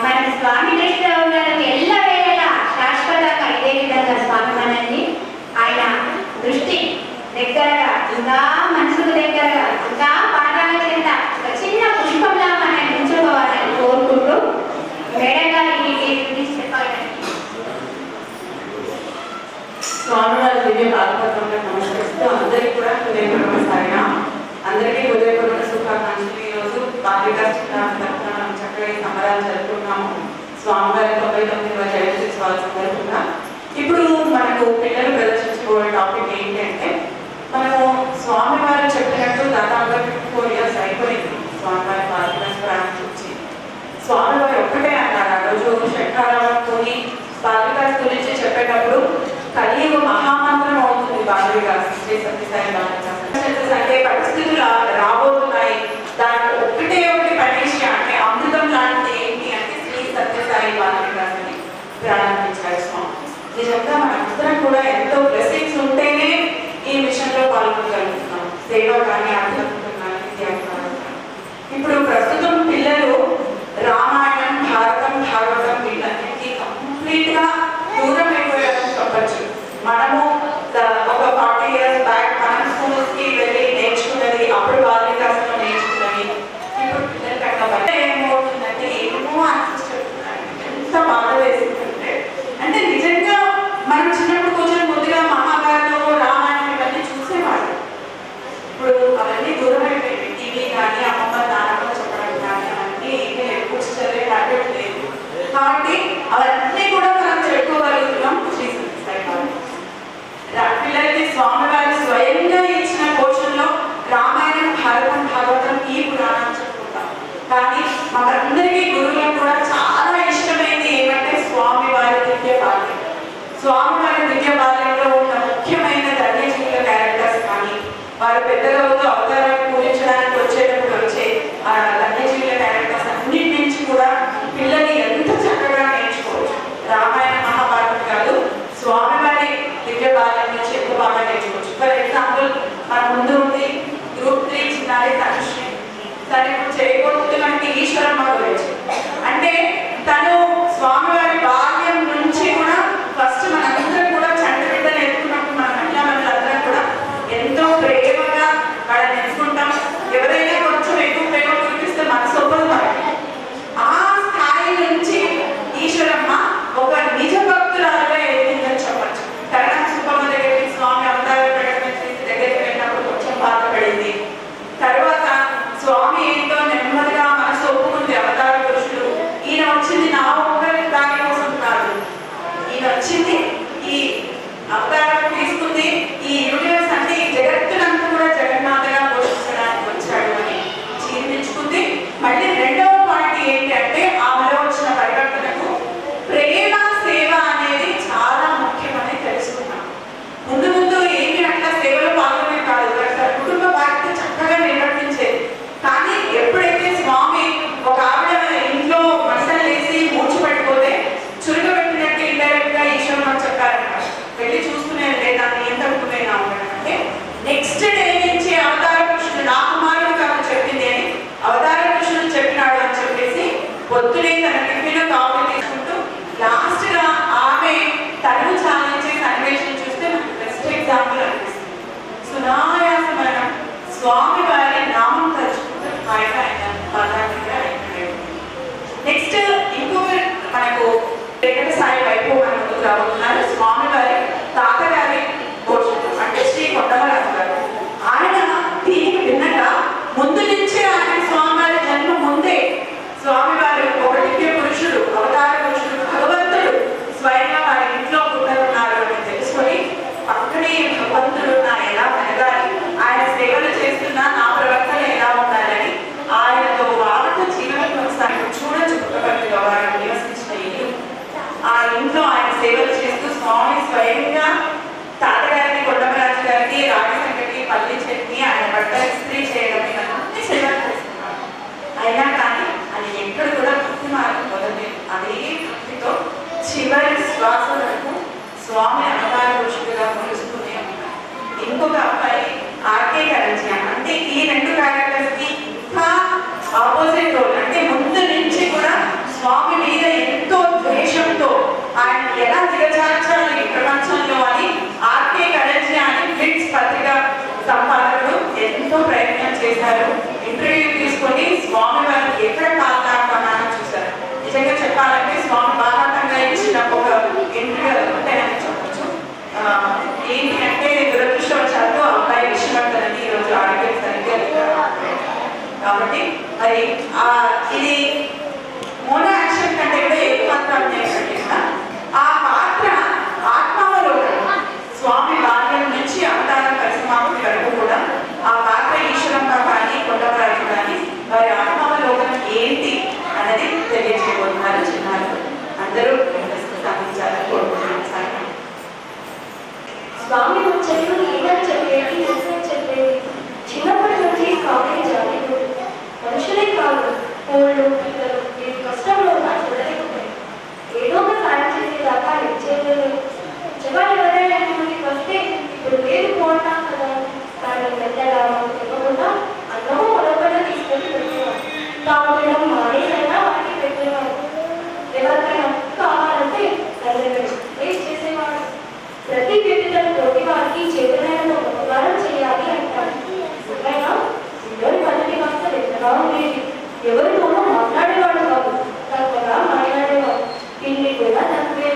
మన స్వామి దృష్టిలో ఉన్నందుకు ఎల్ల వేళలా శాశ్వతంగా ఇదే విధంగా స్వామి మనల్ని ఆయన దృష్టి దగ్గరగా ఇంకా మనసుకు దగ్గరగా ఇంకా పాఠాల చేత ఒక చిన్న పుష్పంలా మనం ఉంచుకోవాలని కోరుకుంటూ మేడం గారికి చెప్పాలని స్వామివారి దివ్య పాదపత్రంలో నమస్కరిస్తూ అందరికీ కూడా హృదయపూర్వక సాయిరాం. అందరికీ హృదయపూర్వక శుభాకాంక్షలు. ఈరోజు బాలికా తరఫున మనం చక్కగా ఈ సంబరాలు జరుపుకున్నాము. స్వామివారి 99వ జయంత్యుత్సవాల సందర్భంగా ఇప్పుడు మనకు పిల్లలు ప్రదర్శించుకోవే టాపిక్ ఏంటి అంటే, మనము స్వామివారు చెప్పినట్టు దాదాపుగా 54 years అయిపోయింది స్వామివారి బాలికా ప్రారంభించి. స్వామివారు ఒక్కటే అన్నారు ఆ రోజు శంఖారావంతో బాలికా గురించి చెప్పేటప్పుడు, కలియుగ మహామంత్రం అవుతుంది బాలికా శ్రీ సత్యసాయి బాలికా అంటే పరిస్థితులు రాబోతున్నాయి. దాంట్లో ఒకటి పరీక్ష అంటే అమృతం లాంటిది ఏంటి అంటే శ్రీ సత్యసాయి బాలికాని ప్రారంభించారు స్వామి. నిజంగా మనందరం కూడా ఎంతో బ్లెస్సింగ్స్ ఉంటేనే ఈ మిషన్ లో పాల్గొనగలుగుతున్నాం. సేవ కానీ ఆధ్యాత్మికం కానీ విద్యాభ్యాసం. ఇప్పుడు ప్రస్తుతం పిల్లలు రామాయణం, భారతం, భాగవతం వీటన్నిటికీ కంప్లీట్ గా దూరం అయిపోయారని చెప్పచ్చు. మనము ఒక 40 years బ్యాక్ మనం స్కూల్స్ కి వెళ్ళి నేర్చుకున్నది, అప్పుడు బాల వికాసంలో నేర్చుకున్నది ఇప్పుడు పిల్లలు కట్టబడి ఏమవుతుందంటే ఏమో ఆశిస్తున్నారు. ఎంత బాధ వేస్తుందంటే, అంటే నిజంగా మనం చిన్నప్పుడు కొంచెం ముందుగా మహాభారతం, రామాయణం ఇవన్నీ చూసేవాళ్ళు. ఇప్పుడు అవన్నీ దూరం అయిపోయింది. టీవీ కానీ అమ్మమ్మ నాన్నమ్మ చెప్పడం కానీ అవన్నీ ఏమీ బుక్స్ చదివే హ్యాబిట్ లేదు. కాబట్టి అవన్నీ కూడా మనం చెప్పుకోగలుగుతున్నాం శ్రీ సత్యసాయి బాబు. పిల్లలకి స్వామివారి స్వయంగా ఇచ్చిన పోషణలో రామాయణం, భారతం, భాగవతం ఈ పురాణం చెప్పుకుంటాం. కానీ మనందరికీ గురువులకు కూడా చాలా ఇష్టమైంది ఏమంటే స్వామివారి దివ్య బాల్యం. స్వామివారి దివ్య బాల్యంలో ఉన్న ముఖ్యమైన ధన్యజీవుల క్యారెక్టర్స్ కానీ, వారు పెద్దగా అవతారాన్ని పూజించడానికి వచ్చేటప్పుడు వచ్చే ఆ ధన్యజీవుల క్యారెక్టర్స్ అన్నిటి నుంచి కూడా పిల్లల్ని ఎంత చక్కగా నేర్చుకోవచ్చు. రామాయణ మహాభారతం కాదు, స్వామివారి దివ్య బాల్యం నుంచి ఎంత బాగా నేర్చుకోవచ్చు. ఫర్ ఎగ్జాంపుల్ మన ముందు ఉంది గ్రూప్ 3 చిన్నారి తనుశ్రీ. తను ఇప్పుడు చేయబోతున్నటువంటి ఈశ్వరమ్మ గురించి. అంటే తను స్వామివారి బాల్యం నుంచి కూడా ఫస్ట్ మనందరం కూడా చంటి బిడ్డలు ఎత్తుకున్నప్పుడు మన మహిళా మండలందరం కూడా ఎంతో ప్రేమగా వాళ్ళని ఎత్తుకుంటా నెక్స్ట్ డే నుంచి అవతార కృష్ణుడు నా కుమారుడు కాదు చెప్పింది అని అవతార కృష్ణుడు చెప్పినాడు అని చెప్పేసి పొద్దునే తన టిఫిన్ కాఫీ తీసుకుంటూ లాస్ట్ గా ఆమె తను చాలించే సన్నివేశం చూస్తే మనకు బెస్ట్ ఎగ్జాంపుల్ అనిపిస్తుంది. సునాయాసమైన స్వామి వారి నామం తలుచుకుంటూ హాయిగా నెక్స్ట్ ఇంకొక మనకు వెంకట సాయి వైపు మనకు రాబోతున్నారు. స్వామి వారి తాతగారి భోజనం అంటే శ్రీ కొండమరాజు గారు. ఆయన దీనికి భిన్నంగా ముందు నుంచే ఆయన స్వామివారి జన్మ ముందే స్వామివారు ఒక దివ్య పురుషుడు, అవతార పురుషుడు, భగవంతుడు స్వయంగా వారి ఇంట్లో పుట్టనున్నారు అని తెలుసుకొని పక్కనే భగవంతుడు ఎలా మెరగాలి, ఆయన సేవలు చేస్తున్నా నా ప్రవర్తన ఎలా ఉండాలని ఆయనతో వాళ్ళతో జీవనం కొనసాగి చూడొచ్చు. పుట్టపర్తిలో వారు నివసించిన ఇల్లు, ఆ ఇంట్లో ఆయన సేవలు చేస్తూ స్వామి స్వయంగా తాతగారికి, కొండమరాజు గారికి రాజసంగటి, పల్లి చట్నీ, ఆయన బట్టలు ఇస్త్రీ చేయడం అన్ని సేవలు చేస్తున్నారు. అయినా కానీ అది ఎక్కడ కూడా భక్తి మార్గం మొదలలేదు. అదే భక్తితో చివరి శ్వాస వరకు స్వామి అవతార పురుషుడిగా కొలుస్తూనే ఉన్నారు. ఇంకొక అబ్బాయి ఆర్కే కరెన్సీ అంటే ఈ రెండు క్యారెక్టర్స్ కి ఇంకా ఆపోజిట్ రోల్. అంటే ముందు నుంచి కూడా స్వామి మీద ఎంతో ద్వేషంతో ఆయన ఎలా దిగజార్చాలి ప్రపంచంలో అని ఆర్కే కరెన్సీ అని బ్లిట్స్ పత్రిక సంపాదకుడు ఎంతో ప్రయత్నం చేశారు. ఇంటర్వ్యూ తీసుకొని స్వామి వారికి ఎక్కడ కారణాన్ని చూశారు. నిజంగా చెప్పాలంటే స్వామి బాధాతంగా ఇచ్చిన ఒక ఇంటర్వ్యూ ఉంటాయని చెప్పచ్చు. ఏంటి అంటే దురదృష్టవశాత్తు అబ్బాయి విషయపడతానని ఈరోజు ఆరోగ్యం సరిగ్గా కాబట్టి మరి ఇది మోనో యాక్షన్ కంటే కూడా ఎక్కువ మాత్రం ఆ పాత్ర ఆత్మావలోకనం. స్వామి బాల్యం నుంచి అవతారం పరిసమాప్తి వరకు కూడా ఆ పాత్ర ఈశ్వరంగా కానీ కొండమరాజు కానీ వారి ఆత్మావలోకనం ఏంటి అన్నది తెలియజేయబోతున్నారు. చిన్నారు అందరూ సాధించాలని కోరుకుంటున్నాను. స్వామి ముచ్చట్లు ఏమని చెప్పేది, నిజం చెప్పేది. చిన్నప్పటి నుంచి స్వామిని జాలేదు. మనుషులే కాదు, కోళ్ళు, పిల్లలు ఏ కష్టంలో ఉన్నా చూడలేకపోయాయి. ఏదో ఒక సాయం చేసేదాకా ఇచ్చేయలేదు. జవాలు ఎవరైనా ముందుకు వస్తే ఇప్పుడు లేదు పోంటాం కదా, కానీ మెల్లగా ఇవ్వకుండా అన్నము మొదలుపడ తీసుకొని పెట్టేవారు. తాగడం మానేసైనా వాటికి పెట్టేవారు. ఎవరికైనా కావాలంటే వేస్ట్ చేసేవాడు. ప్రతి వ్యక్తి తన తోటి వారికి చేతులైన ఉపకారం చేయాలి అంటారు. అయినా ఇంలోని పద్ధతి కాస్త ఎంతగా ఉండేది. ఎవరితోనూ మాట్లాడేవాడు కాదు, తక్కువగా మాట్లాడేవాడు. పిల్లి కూడా తక్కువే.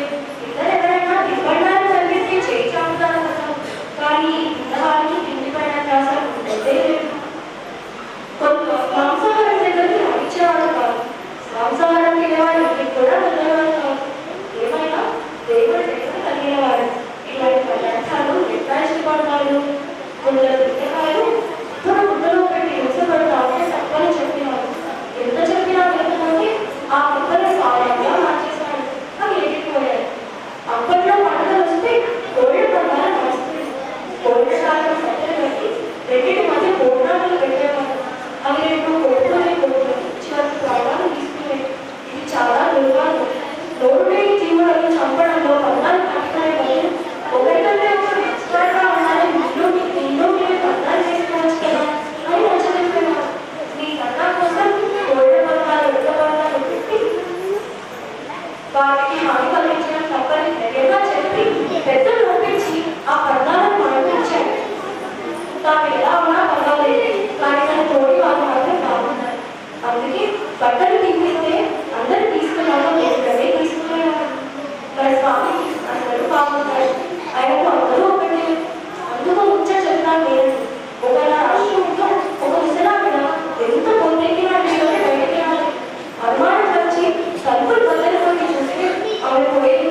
ఇద్దరు ఎవరైనా దిగ్గండాలు చదివిస్తే చేయి చాపుతారు కదా, కానీ ఉన్నవారికి తిండి పైన ధ్యాస ఉండేదే లేదు. కొంత మాంసాహారం దగ్గరికి రాయించేవాడు కాదు. మాంసాహారం తినేవాడు ఇంటికి కూడా వెళ్ళేవాడు కాదు. ఏమైనా దేవుడు దగ్గర కలిగినవాడు. ఇలాంటి పదార్థాలు ఎట్లా ఇష్టపడతాడు. కొందరు పిల్లకాయలు తన గుడ్డలో పెట్టి హింసపడతామని తప్పని చెప్పినాడు. ఎంత చెప్పినా లేకపోతే ఆ కుక్కల సాయంగా మార్చేశాడు. అవి ఎగిరిపోయాయి. అప్పట్లో పంటలు వస్తే కోళ్ళ బంగారం వస్తుంది. కోళ్ళ సాయం సత్యం పెట్టి రెండింటి మధ్య బోనాలు పెట్టేవాడు. అవి రెండు కోళ్ళని కోళ్ళు చివరికి ప్రాణాలు తీసుకునేవి. ఇది చాలా దుర్మార్గం. నోరులేని జీవులను చంపడంలో బంధాలు కట్టుకునే బదులు ఒకరికంటే ఒకరు ఎక్స్పర్ట్గా ఉండాలని నిన్ను మీరు బంధాలు చేసుకోవచ్చు కదా అని నచ్చజెప్పినారు. నీ కన్నా కోసం కోళ్ళ బంధాలు, ఎడ్ల బంధాలు పెట్టి వాటికి హాని కలిగించడం తప్పని ధైర్యంగా చెప్పి పెద్దలు ఒప్పించి ఆ బంధాలను మరణించాడు. తాను ఎలా ఉన్నా పర్వాలేదు, కానీ తన తోడి వాళ్ళు మాత్రం బాగున్నారు. అందుకే బట్టలు తిప్పిస్తే అందరూ తీసుకున్నాక ఒకటే తీసుకునేవారు. మన స్వామి అందరూ బాగున్నారు. ఆయనకు అందరూ ఒకటే. అందుకు ముచ్చట చెప్తాను నేను. ఒక రాష్ట్రంలో ఒక ముసలావిడ ఎంత పొందెక్కినా బయటకి రాలి అనుమానం వచ్చి తలుపులు బద్దలుకొని చూస్తే ఆమె పోయేది.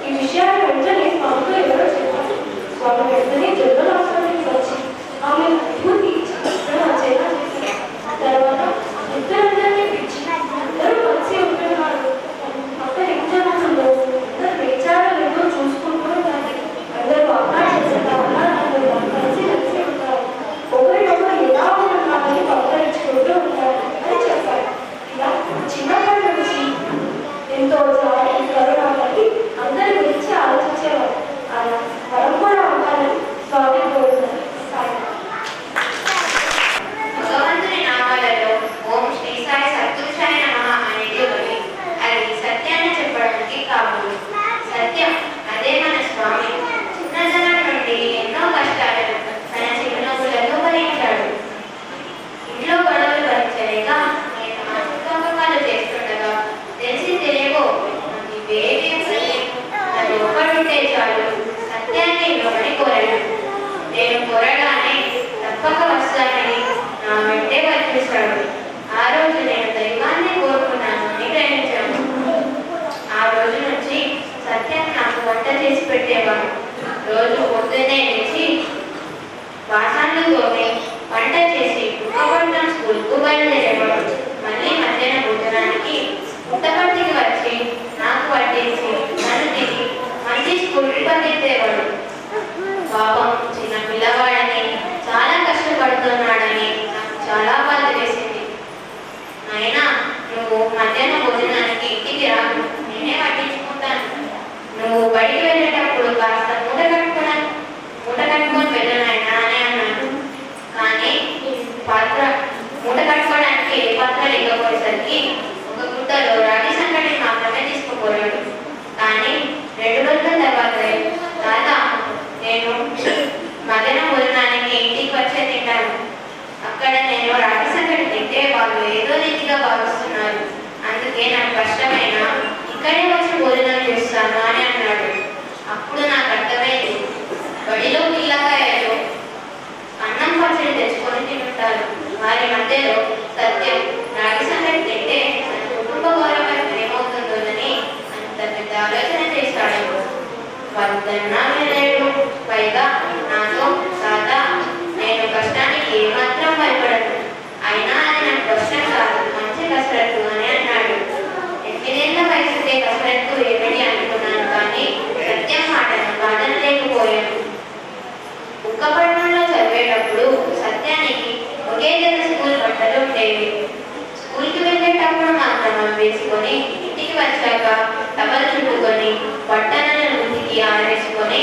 ఈ విషయాన్ని వెంటనే స్వామితో ఎవరో చెప్పారు. స్వామి వెంటనే జనరల్ హాస్పిటల్కి వచ్చి ఆమె విభూతి వచ్చేలా చేశారు. తర్వాత ఇద్దరందరినీ పిలిచి అందరూ కలిసి ఉంటున్నారు. అక్కడ ఏం జరుగుతుందో అందరూ వేచారో లేదో చూసుకుంటూ ఉండాలి. అందరూ అన్నా చేసేలా ఉన్నారు. కోరగానే తప్పక వస్తానని నా వెంటే వచ్చేశాడు. ఆ రోజు నేను దైవాన్ని కోరుకున్నాను అని గ్రహించాను. ఆ రోజు నుంచి సత్యం నాకు వంట చేసి పెట్టేవాడు. రోజు పొద్దున్నే లేచి వాసనలు తోమి వంట చేసి పుట్టపట్నం స్కూల్కు బయలుదేరేవాడు. మళ్ళీ మధ్యాహ్న భోజనానికి పుట్టపట్టికి వచ్చి నాకు వడ్డించి నన్ను తిని మళ్ళీ స్కూల్కి పంపించేవాడు. పాపం చిన్న పిల్లవాడని చాలా కష్టపడుతున్నాడని నాకు చాలా బాధ వేసింది. అయినా నువ్వు మధ్యాహ్న భోజనానికి ఇంటికి రాకు, నేనే పట్టించుకుంటాను. నువ్వు బయటికి వెళ్ళేటప్పుడు కాస్త మూట కట్టుకొని వెళ్ళనైనా అని అన్నాడు. కానీ మూట కట్టుకోవడానికి ఏ పాత్ర లేకపోయేసరికి ఒక గుడ్డలో రాగి సంగటి మాత్రమే తీసుకుపోయాడు. కానీ 2 రోజుల తర్వాత తాత, నేను మధ్యాహ్న భోజనానికి ఇంటికి వచ్చే తింటాను. అక్కడ నేను రాగి సంగటి తింటే వాళ్ళు ఏదో రీతిగా భావిస్తున్నారు. అందుకే నాకు కష్టమైన ఇక్కడే వచ్చి భోజనం చేస్తాను అని అన్నాడు. అప్పుడు నాకు అర్థమైంది, బడిలో పిల్లకాయలు అన్నం పచ్చడి తెచ్చుకొని తింటారు. వారి మధ్యలో సత్యం రాగి సంగటి తింటే తన కుటుంబ గౌరవం ఏమవుతుందోనని అంత పెద్ద ఆలోచన చేశాడు. వద్దన్నా వెళ్ళాడు. పైగా నాతో తాత, నేను కష్టానికి ఏమాత్రం భయపడను, అయినా అది నాకు కష్టం కాదు, మంచి కసరత్తు అని అన్నాడు. 8 ఏళ్ల వయసుకే కసరత్తు ఏమిటి అనుకున్నాను, కానీ సత్యం మాటను కాదనలేకపోయాను. బుక్కపట్నంలో చదివేటప్పుడు సత్యానికి ఒకే జత స్కూల్ బట్టలు ఉండేవి. స్కూల్కి వెళ్ళేటప్పుడు మాత్రం అవి వేసుకొని ఇంటికి వచ్చాక టవల్ చుట్టుకొని బట్టలను ఉతికి ఆరేసుకొని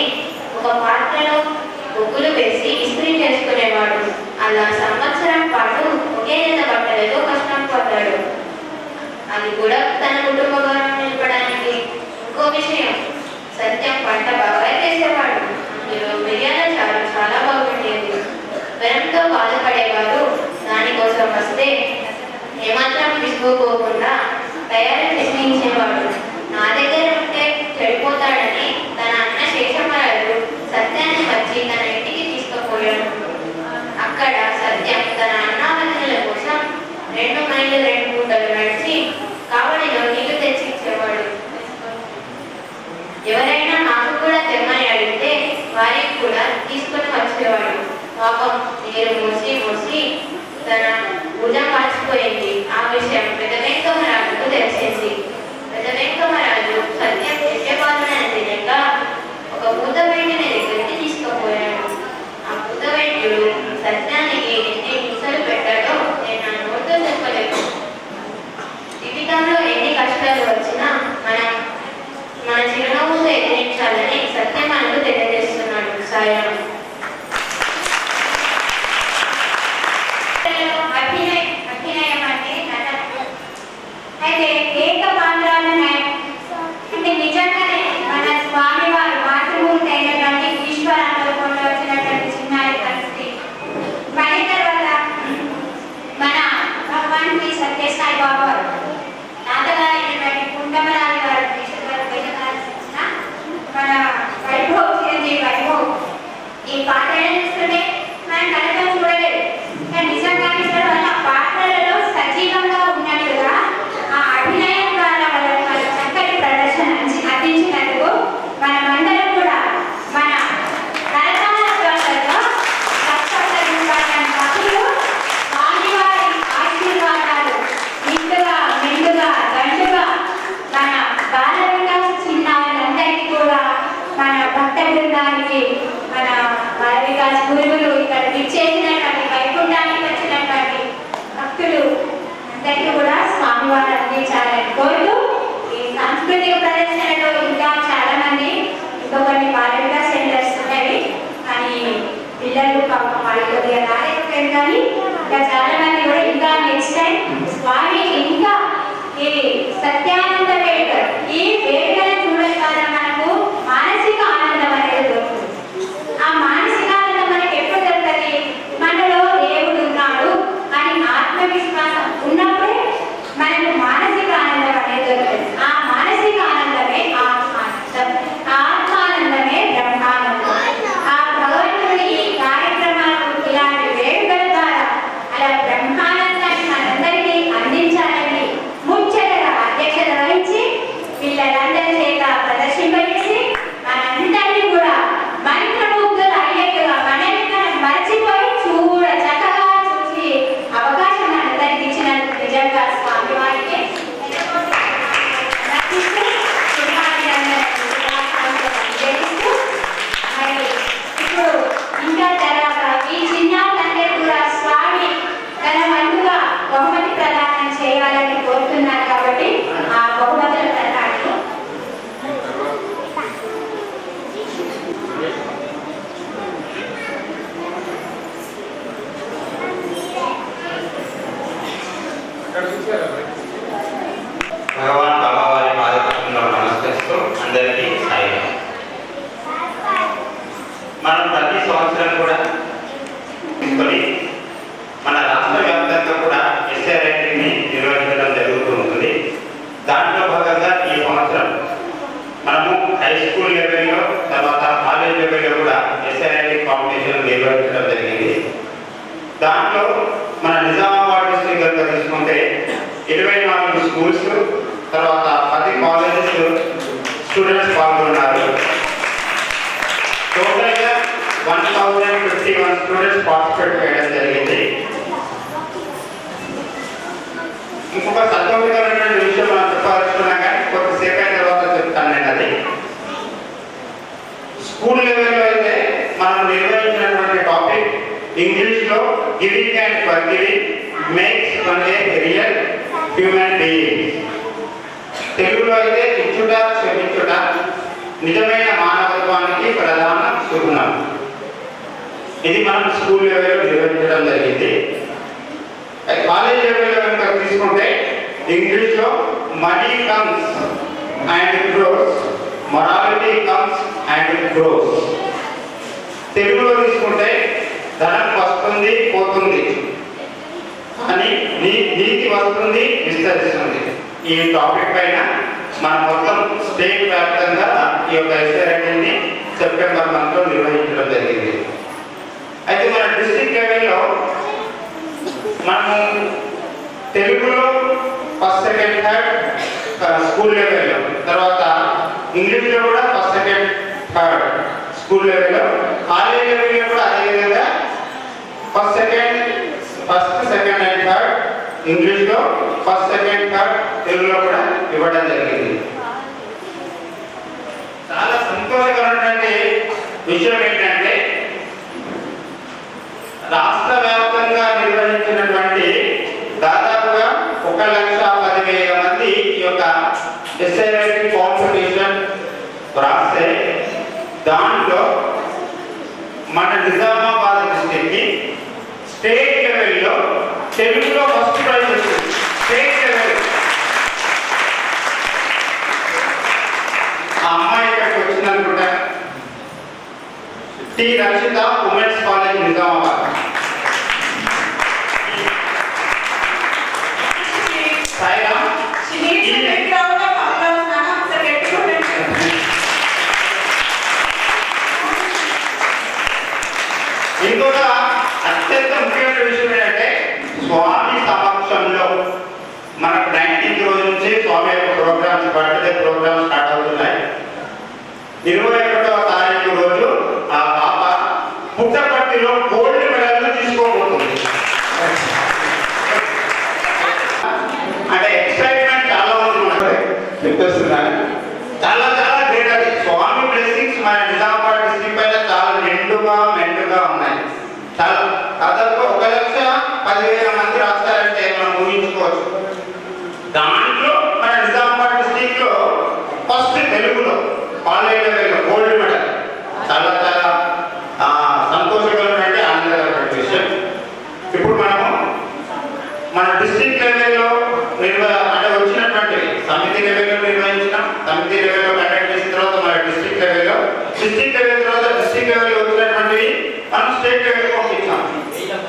ఒక పాత్రలో బొగ్గులు వేసి ఇస్త్రీ చేసుకునేవాడు. అలా సంవత్సరం పాటు ఒకే జత బట్టలతో కష్టం పడ్డాడు. అది కూడా తన కుటుంబ గౌరవం నిలపడానికి. ఇంకో విషయం, సత్యం పంట బాగా చేసేవాడు. అందులో బిర్యానీ చాలా బాగుండేది. జ్వరంతో బాధపడేవారు దానికోసం వస్తే ఏమాత్రం విసుకోకుండా తయారు ప్రశ్నించేవాడు. నా దగ్గర ఉంటే చెడిపోతాడని తన అన్న శేషమరాజు సత్యాన్ని వచ్చి తన ఇంటికి తీసుకుపోయాడు. అక్కడ సత్యం తన అన్నావతుల కోసం 2 మైళ్ళు 2 పూటలు నడిచి కావడిలో నీళ్లు తెచ్చిచ్చేవాడు. ఎవరైనా నాకు కూడా తెమ్మని అడిగితే వారికి కూడా తీసుకొని వచ్చేవాడు. పాపం నీరు మోసి తన భుజం కాల్చిపోయింది. ఆ విషయం పెద్ద వెంకమరాజుకు తెలిసింది. పెద్ద వెంకమరాజు సత్యం చెప్పే బాధనని తెలియక ఒక భూత వైద్యుని దగ్గరికి తీసుకుపోయాడు. ఆ భూత వైద్యుడు సత్యానికి ఎన్ని హింసలు పెట్టాడో నేను నా నోటితో చెప్పలేదు. జీవితంలో ఎన్ని కష్టాలు వచ్చినా మన చిరునవ్వుతో ఎదిరించాలని సత్యం మనకు తెలియజేస్తున్నాడు. సాయం అభినయం అంటే నటన. అయితే ఏకపాత్రాలు అంటే నిజంగానే మన స్వామి వారు మాతృమూర్తి అయినటువంటి ఈశ్వరాలు కొండ వచ్చినటువంటి చిన్నారి పరిస్థితి. మళ్ళీ తర్వాత మన భగవాన్కి సత్యసాయి బాబా వారు తాతగారైనటువంటి కుండమరాలి గారు మన వైభవ్ చిరంజీవి వైభవ్ ఈ పాత్రలను చూస్తుంటే మనం కనుక చూడలేదు. కానీ నిజంగానే వాళ్ళ పాత్రలలో సజీవంగా ఉన్నట్టుగా ఆ అభినయం ద్వారా వాళ్ళ చక్కటి ప్రదర్శన అందించినందుకు మనమందరం కూడా మన కరతాళ ధ్వనులతో భక్తులు స్వామివారి ఆశీర్వాదాలు మెండుగా దండుగా మన బాల వికాస చిన్నారులందరికీ కూడా మన భక్త బృందానికి మన బాల వికాస గురువులు ఇక్కడ విచ్చేసినటువంటి వైకుంఠానికి వచ్చినటువంటి భక్తులు అందరికీ కూడా స్వామివారు అందించాలని కోరుతూ ఈ సాంస్కృతిక ప్రదర్శనలో ఇంకా చాలా మంది ఇంకా కొన్ని బాల వికాస సెంటర్స్ ఉన్నవి. కానీ పిల్లలు పాపం వాళ్ళు కొద్దిగా రాలేకపోయారు. కానీ ఇంకా చాలా మంది కూడా ఇంకా నెక్స్ట్ టైం స్వామి ఇంకా ఈ సత్యానంద వేడుక ఈ వేడుకలను చూడడం ద్వారా మనకు మానసిక ఆనందం అనేది దొరుకుతుంది. ఆ మానసిక ఆనందం మనకి ఎప్పుడు దొరుకుతుంది? మనలో దేవుడు ఉన్నాడు అని ఆత్మవిశ్వాసం ఉన్నప్పుడే మనకు మానసిక ఆనందం అనేది దొరుకుతుంది. ఆ మానసిక ఆనందమే ఆత్మానందం, ఆ ఆత్మానందమే బ్రహ్మానందం. ఆ భగవంతుడి ఈ కార్యక్రమం కాంపిటీషన్ నిర్వహించడం జరిగింది. దాంట్లో మన నిజామాబాద్ డిస్ట్రిక్ట్ కనుక తీసుకుంటే 24 స్కూల్స్, తర్వాత 10 కాలేజెస్ స్టూడెంట్స్ పాల్గొన్నారు. టోటల్గా 1051 స్టూడెంట్స్ పార్టిసిపేట్ చేయడం జరిగింది. ఇంకొక సంతోషకరమైన విషయం మనం చెప్పాల్సుకున్నా కానీ కొద్దిసేపు అయిన తర్వాత చెప్తాను నేను. అది స్కూల్ లెవెల్లో అయితే మనం నిర్వహించినటువంటి టాపిక్ ఇంగ్లీష్లో giving and forgiving makes one A real human being. తెలుగులో అయితే ఇచ్చుట క్షమించుట నిజమైన మానవత్వానికి ప్రధాన సూచనం. ఇది మనం స్కూల్ లెవెల్లో నిర్వహించడం జరిగింది. కాలేజ్ లెవెల్లో కనుక తీసుకుంటే ఇంగ్లీష్లో money comes and grows, morality comes and grows. తెలుగులో తీసుకుంటే ధనం వస్తుంది పోతుంది అని నీతి వస్తుంది విస్తరిస్తుంది. ఈ టాపిక్ పైన మనం మొత్తం స్టేట్ వ్యాప్తంగా ఈ యొక్క ఎస్సే రైటింగ్ని సెప్టెంబర్ మంత్లో నిర్వహించడం జరిగింది. అయితే మన డిస్ట్రిక్ట్ లెవెల్లో మనము తెలుగులో ఫస్ట్ సెకండ్ థర్డ్ స్కూల్ లెవెల్లో, తర్వాత ఇంగ్లీష్లో కూడా ఫస్ట్ సెకండ్ థర్డ్ స్కూల్ లెవెల్లో, కాలేజ్ లెవెల్లో కూడా అదేవిధంగా ఫస్ట్ సెకండ్ అండ్ థర్డ్ ఇంగ్లీష్లో, ఫస్ట్ సెకండ్ థర్డ్ తెలుగులో కూడా ఇవ్వడం జరిగింది. చాలా సంతోషకరమైనటువంటి విషయం ఏంటంటే రాష్ట్ర వ్యాప్తంగా నిర్వహించినటువంటి దాదాపుగా 1,10,000 మంది ఈ యొక్క ఎస్సే రైటింగ్ కాంపిటీషన్ రాస్తే దాంట్లో మన నిజామాబాద్ డిస్ట్రిక్ట్కి స్టేట్ లెవెల్లో తెలుగులో ఫస్ట్ ప్రైజ్ వచ్చింది. స్టేట్ లెవెల్ ఆ అమ్మాయి ఇక్కడికి వచ్చిందనుకుంటా. టి రక్షిత, ఉమెన్స్ కాలేజ్ నిజామాబాద్. ఇంకొక అత్యంత ముఖ్యమైన విషయం ఏంటంటే స్వామి సమక్షంలో మనకు 19th రోజు నుంచి స్వామి యొక్క ప్రోగ్రామ్స్, బర్త్డే ప్రోగ్రామ్స్ స్టార్ట్ అవుతున్నాయి. 21వ తారీఖు రోజు ఆ పాప పుట్టపర్తిలో గోల్డ్ మెడల్ తీసుకోబోతుంది. అంటే ఎక్సైట్మెంట్ చాలా ఉంది మనకు. చాలా చాలా గ్రేట్. అది స్వామి బ్లెస్సింగ్స్ మన నిజామాబాద్ డిస్ట్రిక్ట్ పైన చాలా మెండుగా ఉన్నాయి. చాలా దాదాపు 1,10,000 మంది రాస్తారంటే మనం ఊహించుకోవచ్చు. దాంట్లో మన నిజామాబాద్ డిస్ట్రిక్ట్ లో ఫస్ట్ తెలుగులో కాలేజ్ లెవెల్లో గోల్డ్ మెడల్. చాలా చాలా సంతోషకరమైన ఆనందకరమైన విషయం. ఇప్పుడు మనము మన డిస్ట్రిక్ట్ లెవెల్లో అంటే వచ్చినటువంటి సమితి లెవెల్లో నిర్వహించినాం. సమితి లెవెల్లో కండక్ట్ చేసిన తర్వాత మన డిస్ట్రిక్ట్ లెవెల్ తర్వాత డిస్ట్రిక్ట్ లెవెల్లో వచ్చినటువంటివి మనం స్టేట్ లెవెల్ పంపించాం.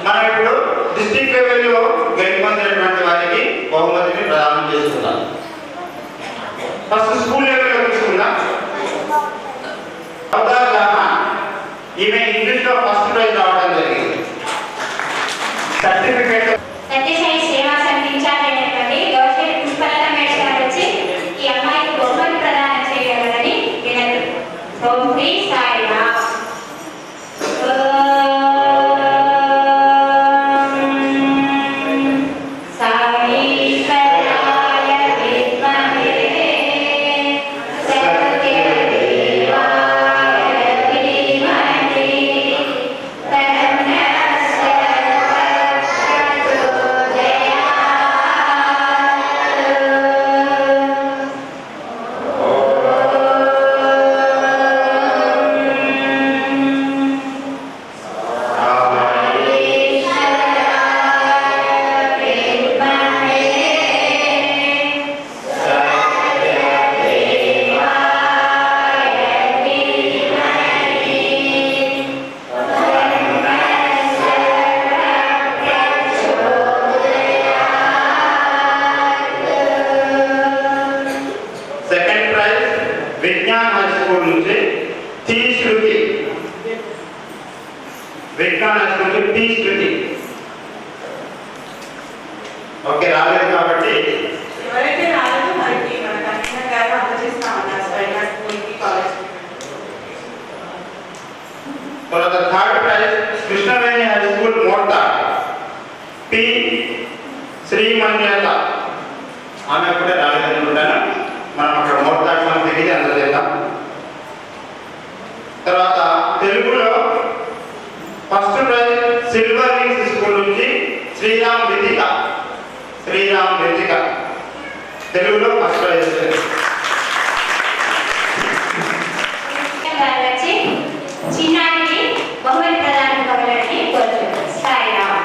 మనం ఇప్పుడు డిస్ట్రిక్ట్ లెవెల్లో గెలుపొందినటువంటి వారికి బహుమతిని ప్రదానం చేస్తున్నాం. ఫస్ట్ స్కూల్ లెవెల్లో తీసుకుందాం. ఈమె ఇంగ్లీష్లో ఫస్ట్ ప్రైజ్ రావడం జరిగింది. సర్టిఫికేట్ సత్యసాయి సేవా సమితి ఇన్ఛార్జ్ అయినటువంటి గౌశ్రీ పుష్పలత మేడం గారు వచ్చి ఈ అమ్మాయికి బహుమతి ప్రదానం చేయగలరని వినతి. ఓం శ్రీ సాయిరామ్. Thank you. విజ్ఞాన హై స్కూల్ నుంచి పి శృతి. ఓకే, రాలేదు కాబట్టి ఎవరైతే రాలేదో మనకి మన కన్వీనర్ గారు అందజేస్తామన్నారు స్వయంగా స్కూల్కి కాలేజ్. తర్వాత third prize Krishnaveni high school Mortha P Srimanyata. ఆమె కూడా రాలేదనుకుంటాను. మనం అక్కడ మోర్తాకి మనం తిరిగి అందజేద్దాం. తర్వాత తెలుగులో first prize silver wings school నుంచి శ్రీరామ్ రితిక. తెలుగులో ఫస్ట్ ప్రైజ్ వచ్చింది. వచ్చి చిన్నారికి బహుమతి ప్రదానం కావాలని కోరుతున్నాను. సాయిరామ్.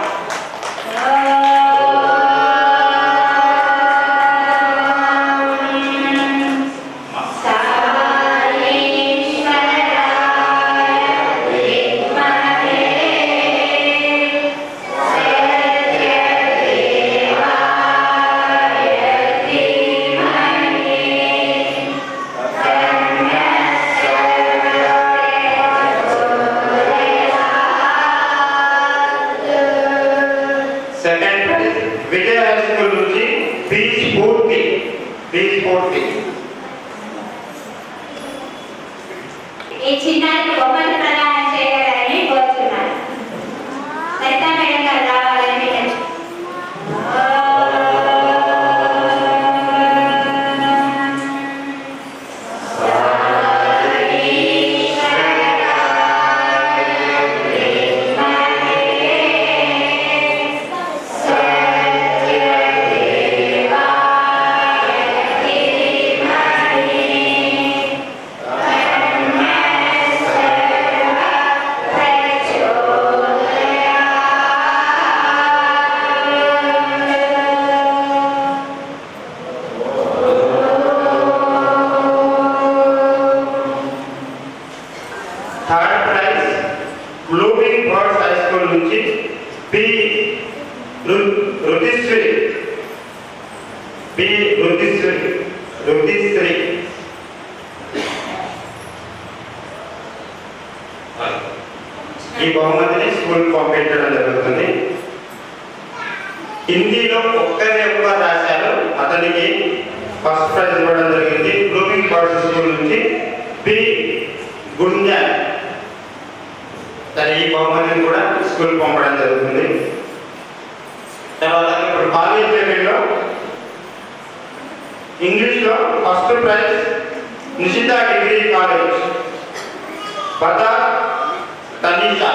సెకండ్ ప్రైజ్ విజయ హై స్కూల్ నుంచి పి స్ఫూర్తి. ఈ చిన్నారికి బహుమతి ప్రదానం చేయాలని కోరుతున్నాను. సరితా మేడం గారు రావాలని third prize blooming birds high school నుంచి పి రుతిశ్రీ. ఈ బహుమతిని స్కూల్ పంపించడం జరుగుతుంది. హిందీలో ఒక్కరే రాశారు, అతనికి ఫస్ట్ ప్రైజ్ ఇవ్వడం జరిగింది. బ్లూమింగ్ బర్డ్స్ స్కూల్ నుంచి పి గుంజన్. ఈ బహుమతిని కూడా స్కూల్ పంపడం జరుగుతుంది. తర్వాత ఇప్పుడు కాలేజ్ లెవెల్లో ఇంగ్లీష్లో first prize Nishitha degree college బదార్ Tanisha.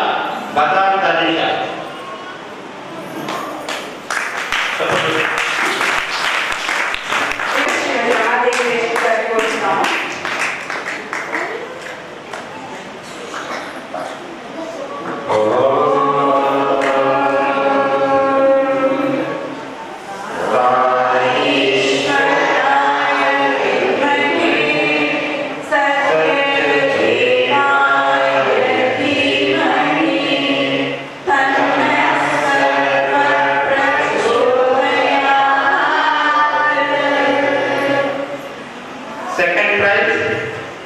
Second prize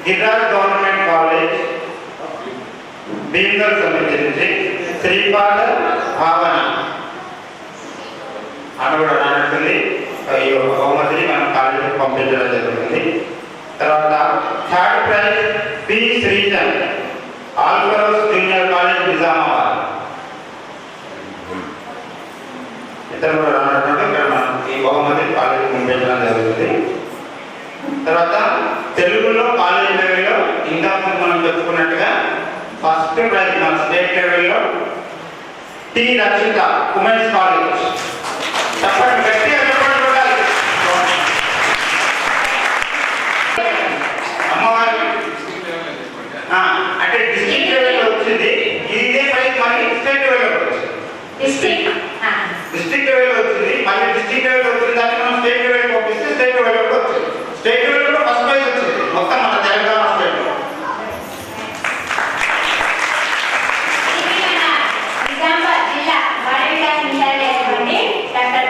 Giriraj government college Bheemgal సమితి నుంచి శ్రీపాద భావన అని కూడా రానుంటుంది. ఈ బహుమతిని మనం కాలేజీకి పంపించడం జరుగుతుంది. తర్వాత third prize P Srijan Alphores junior college Nizamabad. ఇతరులు కూడా రానుంటుంది. ఇక్కడ మనం ఈ బహుమతిని కాలేజీకి పంపించడం జరుగుతుంది. తర్వాత తెలుగులో కాలేజ్ లెవెల్లో ఇంతకు మనం చెప్పుకున్నట్టుగా ఫస్ట్ ప్రైజ్ మన స్టేట్ లెవెల్లో టి రక్షిత ఉమెన్స్ కాలేజ్. చెప్పండి, గట్టిగా చెప్పండి చూడాలి. అమ్మవారి అంటే డిస్ట్రిక్ట్ లెవెల్లో వచ్చింది. ఇదే ప్రైజ్ మనకి స్టేట్ లెవెల్లో వచ్చింది. డిస్ట్రిక్ట్ లెవెల్లో వచ్చింది. మళ్ళీ డిస్ట్రిక్ట్ లెవెల్లో వచ్చింది దాన్ని మనం స్టేట్ లెవెల్ పంపిస్తే స్టేట్ లెవెల్లో వచ్చింది. స్టేట్ లెవెల్లో ఫస్ట్ ప్రైజ్ వచ్చింది మొత్తం మన తెలంగాణ స్టేట్లో. జిల్లా డాక్టర్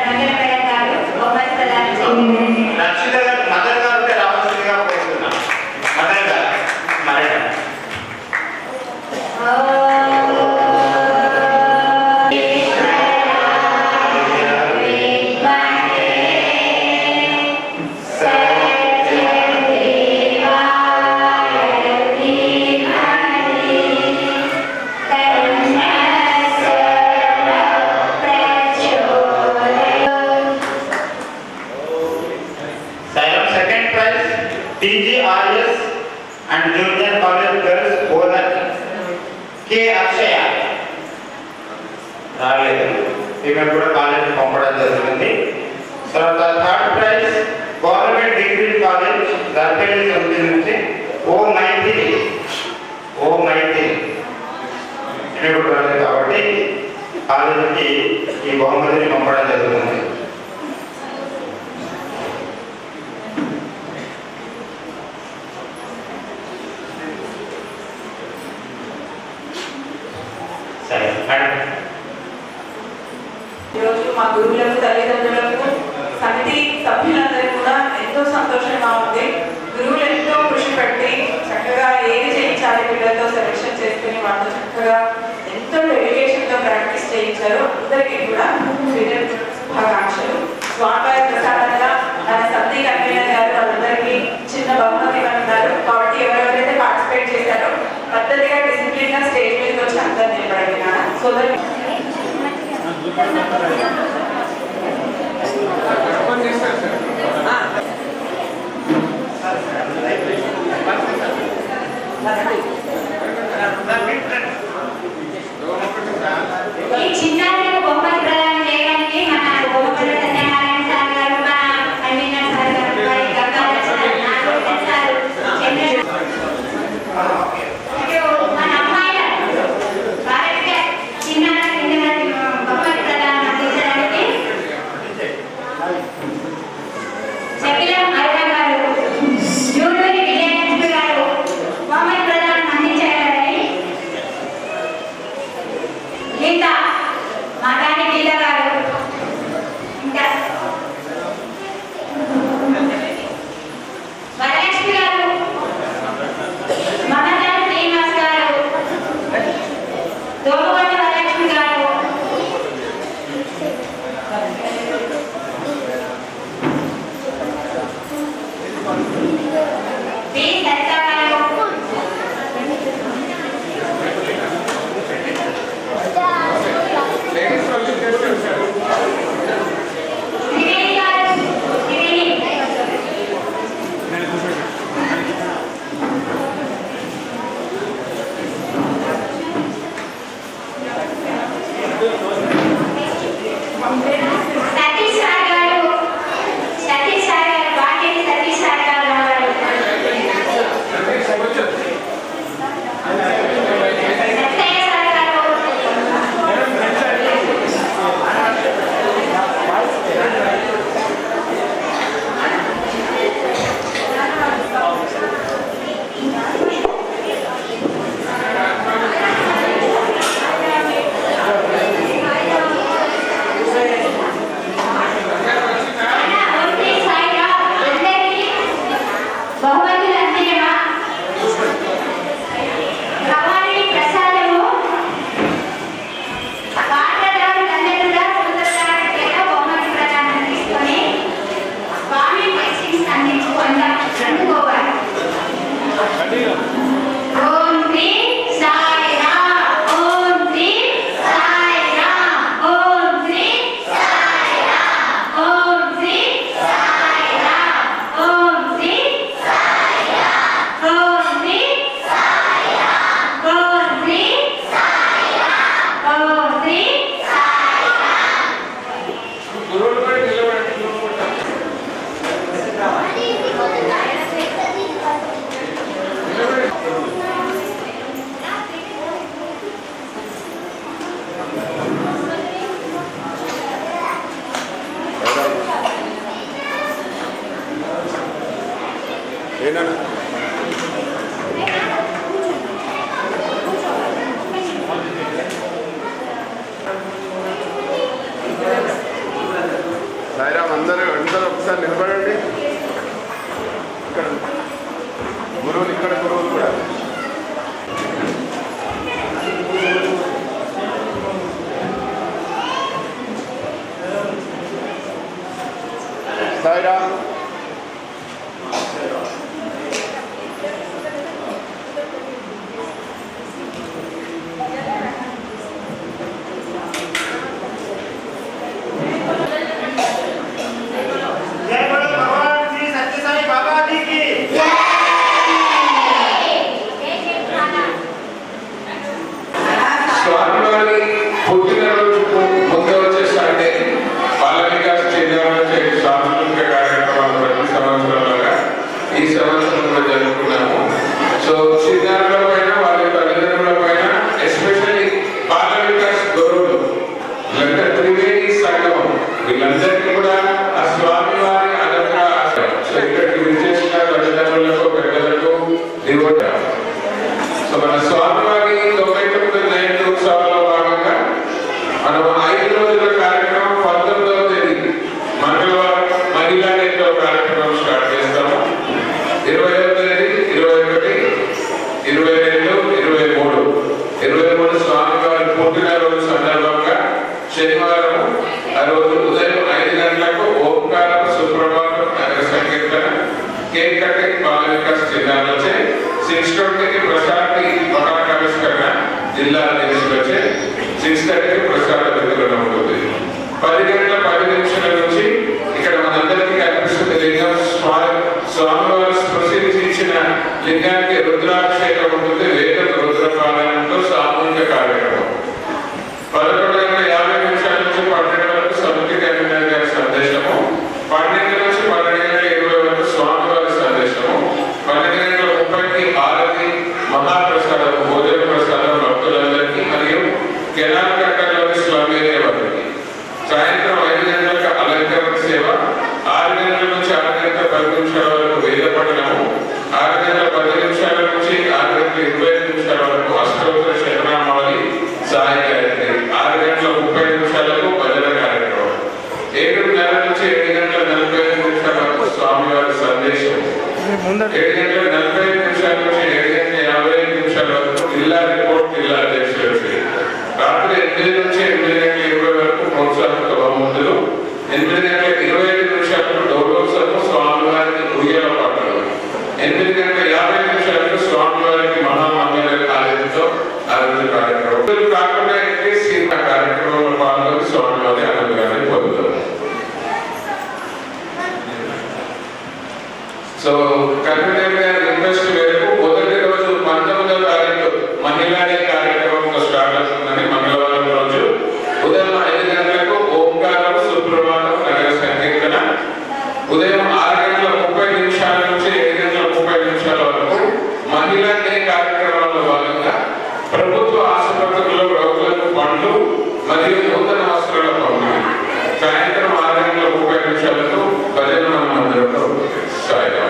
రాలేదు. ఈమె కూడా కాలేజీ పంపడం జరుగుతుంది. తర్వాత third prize government degree college Darpalli సమితి నుంచి ఓ మైత్రి ఈమె కూడా రాలేదు కాబట్టి కాలేజీకి ఈ బహుమతిని పంపడం జరుగుతుంది. సరే మేడం. ఈరోజు మా గురువులకు, తల్లిదండ్రులకు, సమితి సభ్యులందరికీ కూడా ఎంతో సంతోషంగా ఉంది. గురువులు ఎంతో కృషి పెట్టి చక్కగా ఏది చేయించాలి పిల్లలతో సెలెక్షన్ చేసుకుని వాళ్ళతో చక్కగా ఎంతో డెడికేషన్తో ప్రాక్టీస్ చేయించారు. అందరికీ కూడా శుభాకాంక్షలు. స్వామివారి ప్రసాదంగా మన సమితి కన్వీనర్ గారు వాళ్ళందరికీ చిన్న బహుమతి ఇవ్వనున్నారు. కాబట్టి ఎవరెవరైతే పార్టిసిపేట్ చేశారో పద్ధతిగా డిసిప్లిన్ గా స్టేజ్ మీదకి వచ్చి అందరు నిలబడండి. సోదరు ఈ చిన్నారులకు బహుమతి ప్రదానం చేయడానికి మన బొమ్మపల్లి సత్యనారాయణ సార్ గారు, మన కన్వీనర్ సార్ గారు, మరి గంగాధర్ సార్, నాగేశ్వర సార్, మన అమ్మాయిల భారతీయ చిన్నారులకు బహుమతి ప్రదానం అందించడానికి శకిలం అరుణ గారు, జూడూరి విజయలక్ష్మి గారు బహుమతి ప్రదానం అందించాలని గీత మాగాని గీత గారు, ఇంకా వరలక్ష్మి గారు, మమతా శ్రీనివాస్ గారు, దోమగొండ వరలక్ష్మి గారు, బి సరిత గారు, త్రివేణి గారు, త్రివేణి, సతీష్ సార్ గారు, సతీష్ సార్ గారు, బాగేటి సతీష్ సార్ గారు రావాలి. సత్తయ్య సార్ గారు, బహుమతులు అందించమా భవానీ ప్రసాదము పాత్రదారులందరూ కూడా సుందరగా బహుమతి ప్రదానం తీసుకొని స్వామి బ్లెస్సింగ్స్ అందుకోవాలి. ఓం శ్రీ సాయిరామ్, ఓం శ్రీ సాయిరామ్, ఓం శ్రీ సాయిరామ్, ఓం శ్రీ సాయిరామ్, ఓం శ్రీ సాయిరామ్, ఓం శ్రీ సాయిరామ్, ఓం శ్రీ సాయిరామ్, ఓం శ్రీ సాయిరామ్ అందరూ ఒకసారి నిలబడండి. ఇక్కడ గురువులు కూడా సాయిరామ్. జై భగవాన్ సందర్భంగా శనివారం ఆ రోజు ఉదయం 5 గంటలకు ఓంకారం సుప్రభాతం నగర సంకీర్తన కేక్ కటింగ్ బాల వికాస్ జిల్లాలచే శిక్షకుడికి ప్రసాద్ పతాకావిష్కరణ జిల్లా తీసుకొచ్చే 6:30కి ప్రసాద వితరణ ఉంటుంది. 10 గంటల 10 నిమిషాల నుంచి ఇక్కడ మనందరికీ కనిపిస్తున్న లింగం స్వామివారు స్పృశించిన లింగానికి రుద్రాభిషేకం ఉంటుంది. వేద రుద్రపాలనంతో సామూహిక కార్యక్రమం. 11:50 నిమిషాల నుంచి 12 వరకు సమితి కన్వీనర్ గారి సందేశము. 12 నుంచి 12:20 వరకు స్వామివారి సందేశము. 12:30కి ఆరతి మహాప్రసాదం భోజన ప్రసాదం భక్తులందరికీ మరియు కెనాల్ కట్టలోని స్వామి వారికి. సాయంత్రం 5 గంటలకు అలంకరణ సేవ. 6 గంటల నుంచి 6 గంటల 10 నిమిషాల వరకు వేద పఠనము. 6 గంటల 10 నిమిషాల నుంచి 6 గంటల 25 నిమిషాల వరకు అష్టోత్తర శతనామావళి సాయి గాయత్రి. 6 గంటల 30 నిమిషాలకు భజన కార్యక్రమం. 7:30 నుంచి 7 గంటల 45 నిమిషాల వరకు స్వామివారి సందేశం. 7 గంటల 45 నిమిషాల నుంచి 7 గంటల 55 నిమిషాల వరకు జిల్లా రిపోర్ట్ జిల్లా అధ్యక్షుడు. రాత్రి 8 నుంచి 8:20 వరకు ప్రోత్సాహక బహుమతులు. 8:25 నిమిషాలకు డౌలోత్సవం స్వామివారికి ఉయ్యాల పాటలు. 8:50 నిమిషాలకు స్వామివారికి మహామంగళ కార్యంతో ఆరోగ్య కార్యక్రమం కాకుండా కార్యక్రమంలో పాల్గొని స్వామివారి అనుగ్రహాన్ని పొందుతారు. సో కన్వీనర్ గారి రిక్వెస్ట్ మేరకు మొదటి రోజు 19వ తారీఖు మహిళా డే కార్యక్రమంతో స్టార్ట్ అవుతుందని మంగళవారం రోజు ఉదయం 5 గంటలకు ఓంకారం సుప్రభాతం నగర సంకీర్తన. ఉదయం 6 గంటల 30 నిమిషాల నుంచి 7 గంటల 30 నిమిషాల వరకు మహిళా డే కార్యక్రమంలో భాగంగా ప్రభుత్వ ఆసుపత్రుల్లో రోగులకు పండ్లు మరియు నూతన వస్త్రాల పంపిణీ. సాయంత్రం 6 గంటల 30 నిమిషాలకు భజన మందిరంలో సాయం.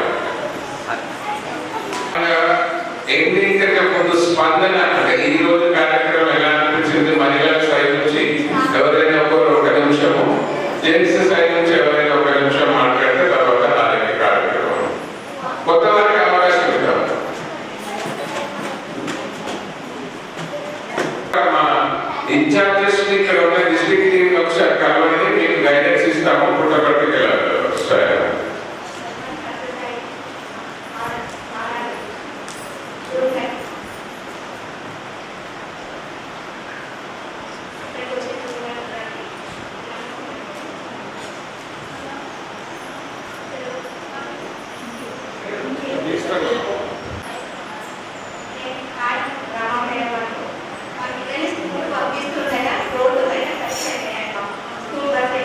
ఎండింగ్ కంటే ముందు స్పందన అంటే ఈ రోజు కార్యక్రమం ఎలా అనిపించింది? మహిళల సైడ్ నుంచి ఎవరైనా ఒక నిమిషము, జెంట్స్ సైడ్ నుంచి ఎవరైనా 1 నిమిషం మాట్లాడితే తర్వాత ఆరోగ్య కార్యక్రమం. కొత్త వారికి అవకాశం ఇద్దాం. మా ఇన్ఛార్జెస్ ఇక్కడ ఉన్న డిస్ట్రిక్ట్ టీమ్ ఒకసారి కలవండి, మీకు గైడెన్స్ ఇస్తాము. పుట్టపర్తికి వెళ్ళాలి. పంపిస్తుందా రోడ్డు పైన ఖర్చు స్కూల్ బస్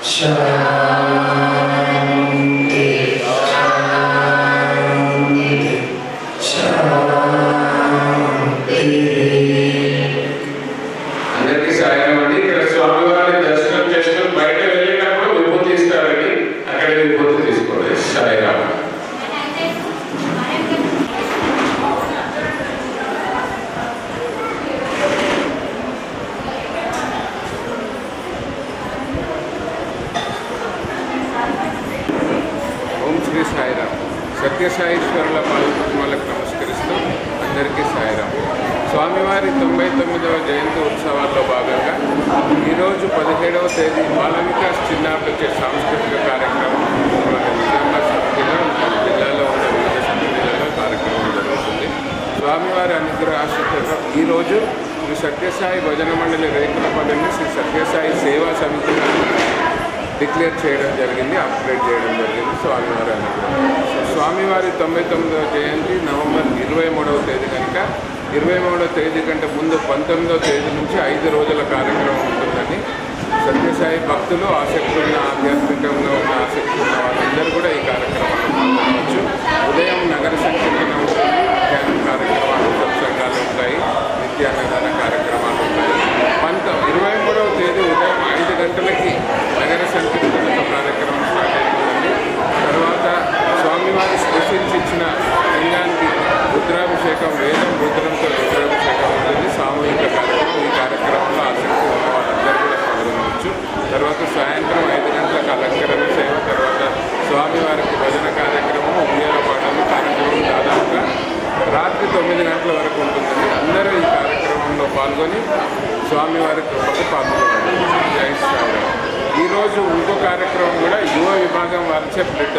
శాంతి శాంతి శాంతి. అందరికీ సాయం అండి. ఇక్కడ స్వామివారిని దర్శనం చేసుకుని బయట వెళ్ళేటప్పుడు విభూతి ఇస్తారని అక్కడ విభూతి తీసుకోండి. సాయిరామ్. ఓం శ్రీ సాయిరామ్. సత్యసాయిశ్వరుల పాదపద్మాలకు నమస్కరిస్తూ అందరికీ సాయిరామ్. స్వామివారి 99వ జయంతి ఉత్సవాల్లో భాగంగా ఈరోజు 17వ తేదీ మాలవిక చిన్నారులకి సాంస్కృతిక కార్యక్రమం మన నిజామాబాద్ సమితిలో జిల్లాలో ఉన్న వివిధ సమితిలలో కార్యక్రమం జరుగుతుంది. స్వామివారి అనుగ్రహ ఆశీస్సులతో ఈరోజు శ్రీ సత్యసాయి భజన మండలి రేకులపల్లిని శ్రీ సత్యసాయి సేవా సమితిగా డిక్లేర్ చేయడం జరిగింది, అప్గ్రేడ్ చేయడం జరిగింది. స్వామివారి అనుగ్రహం. స్వామివారి 99వ జయంతి నవంబర్ 23వ తేదీ కనుక 23వ తేదీ కంటే ముందు 19వ తేదీ నుంచి 5 రోజుల కార్యక్రమం ఉంటుందని సత్యసాయి భక్తులు, ఆసక్తి ఉన్న ఆధ్యాత్మికంగా ఉన్న ఆసక్తి ఉన్న వాళ్ళందరూ కూడా ఈ కార్యక్రమాల్లో పాల్గొనవచ్చు. ఉదయం నగర సంకీర్తన ఉంటుంది, ధ్యానం కార్యక్రమాలు, సత్సంగాలు ఉంటాయి, నిత్యాన్నదాన కార్యక్రమాలు ఉంటాయి. 23వ తేదీ ఉదయం 5 గంటలకి నగర సంకీర్తనతో కార్యక్రమం స్టార్ట్ అవుతుందండి. తర్వాత స్వామివారి స్పృశించి ఇచ్చిన లింగానికి రుద్రాభిషేకం, వేదం రుద్రంతో రుద్రాభిషేకం ఉంటుంది. సామూహిక కార్యక్రమం. ఈ కార్యక్రమంలో ఆసక్తి ఉన్న వాళ్ళందరూ కూడా పాల్గొనవచ్చు. తర్వాత సాయంత్రం 5 గంటలకు అలంకరణ సేవ, తర్వాత స్వామివారికి భజన కార్యక్రమం, ఉయ్యాల పాటలు కార్యక్రమం దాదాపుగా రాత్రి 9 గంటల వరకు ఉంటుందండి. అందరూ ఈ కార్యక్రమంలో పాల్గొని స్వామివారి కృపకు పాల్గొనాలి. జై శ్రీరామ్. ఈరోజు ఇంకో కార్యక్రమం కూడా యువ విభాగం వారిచే బ్లడ్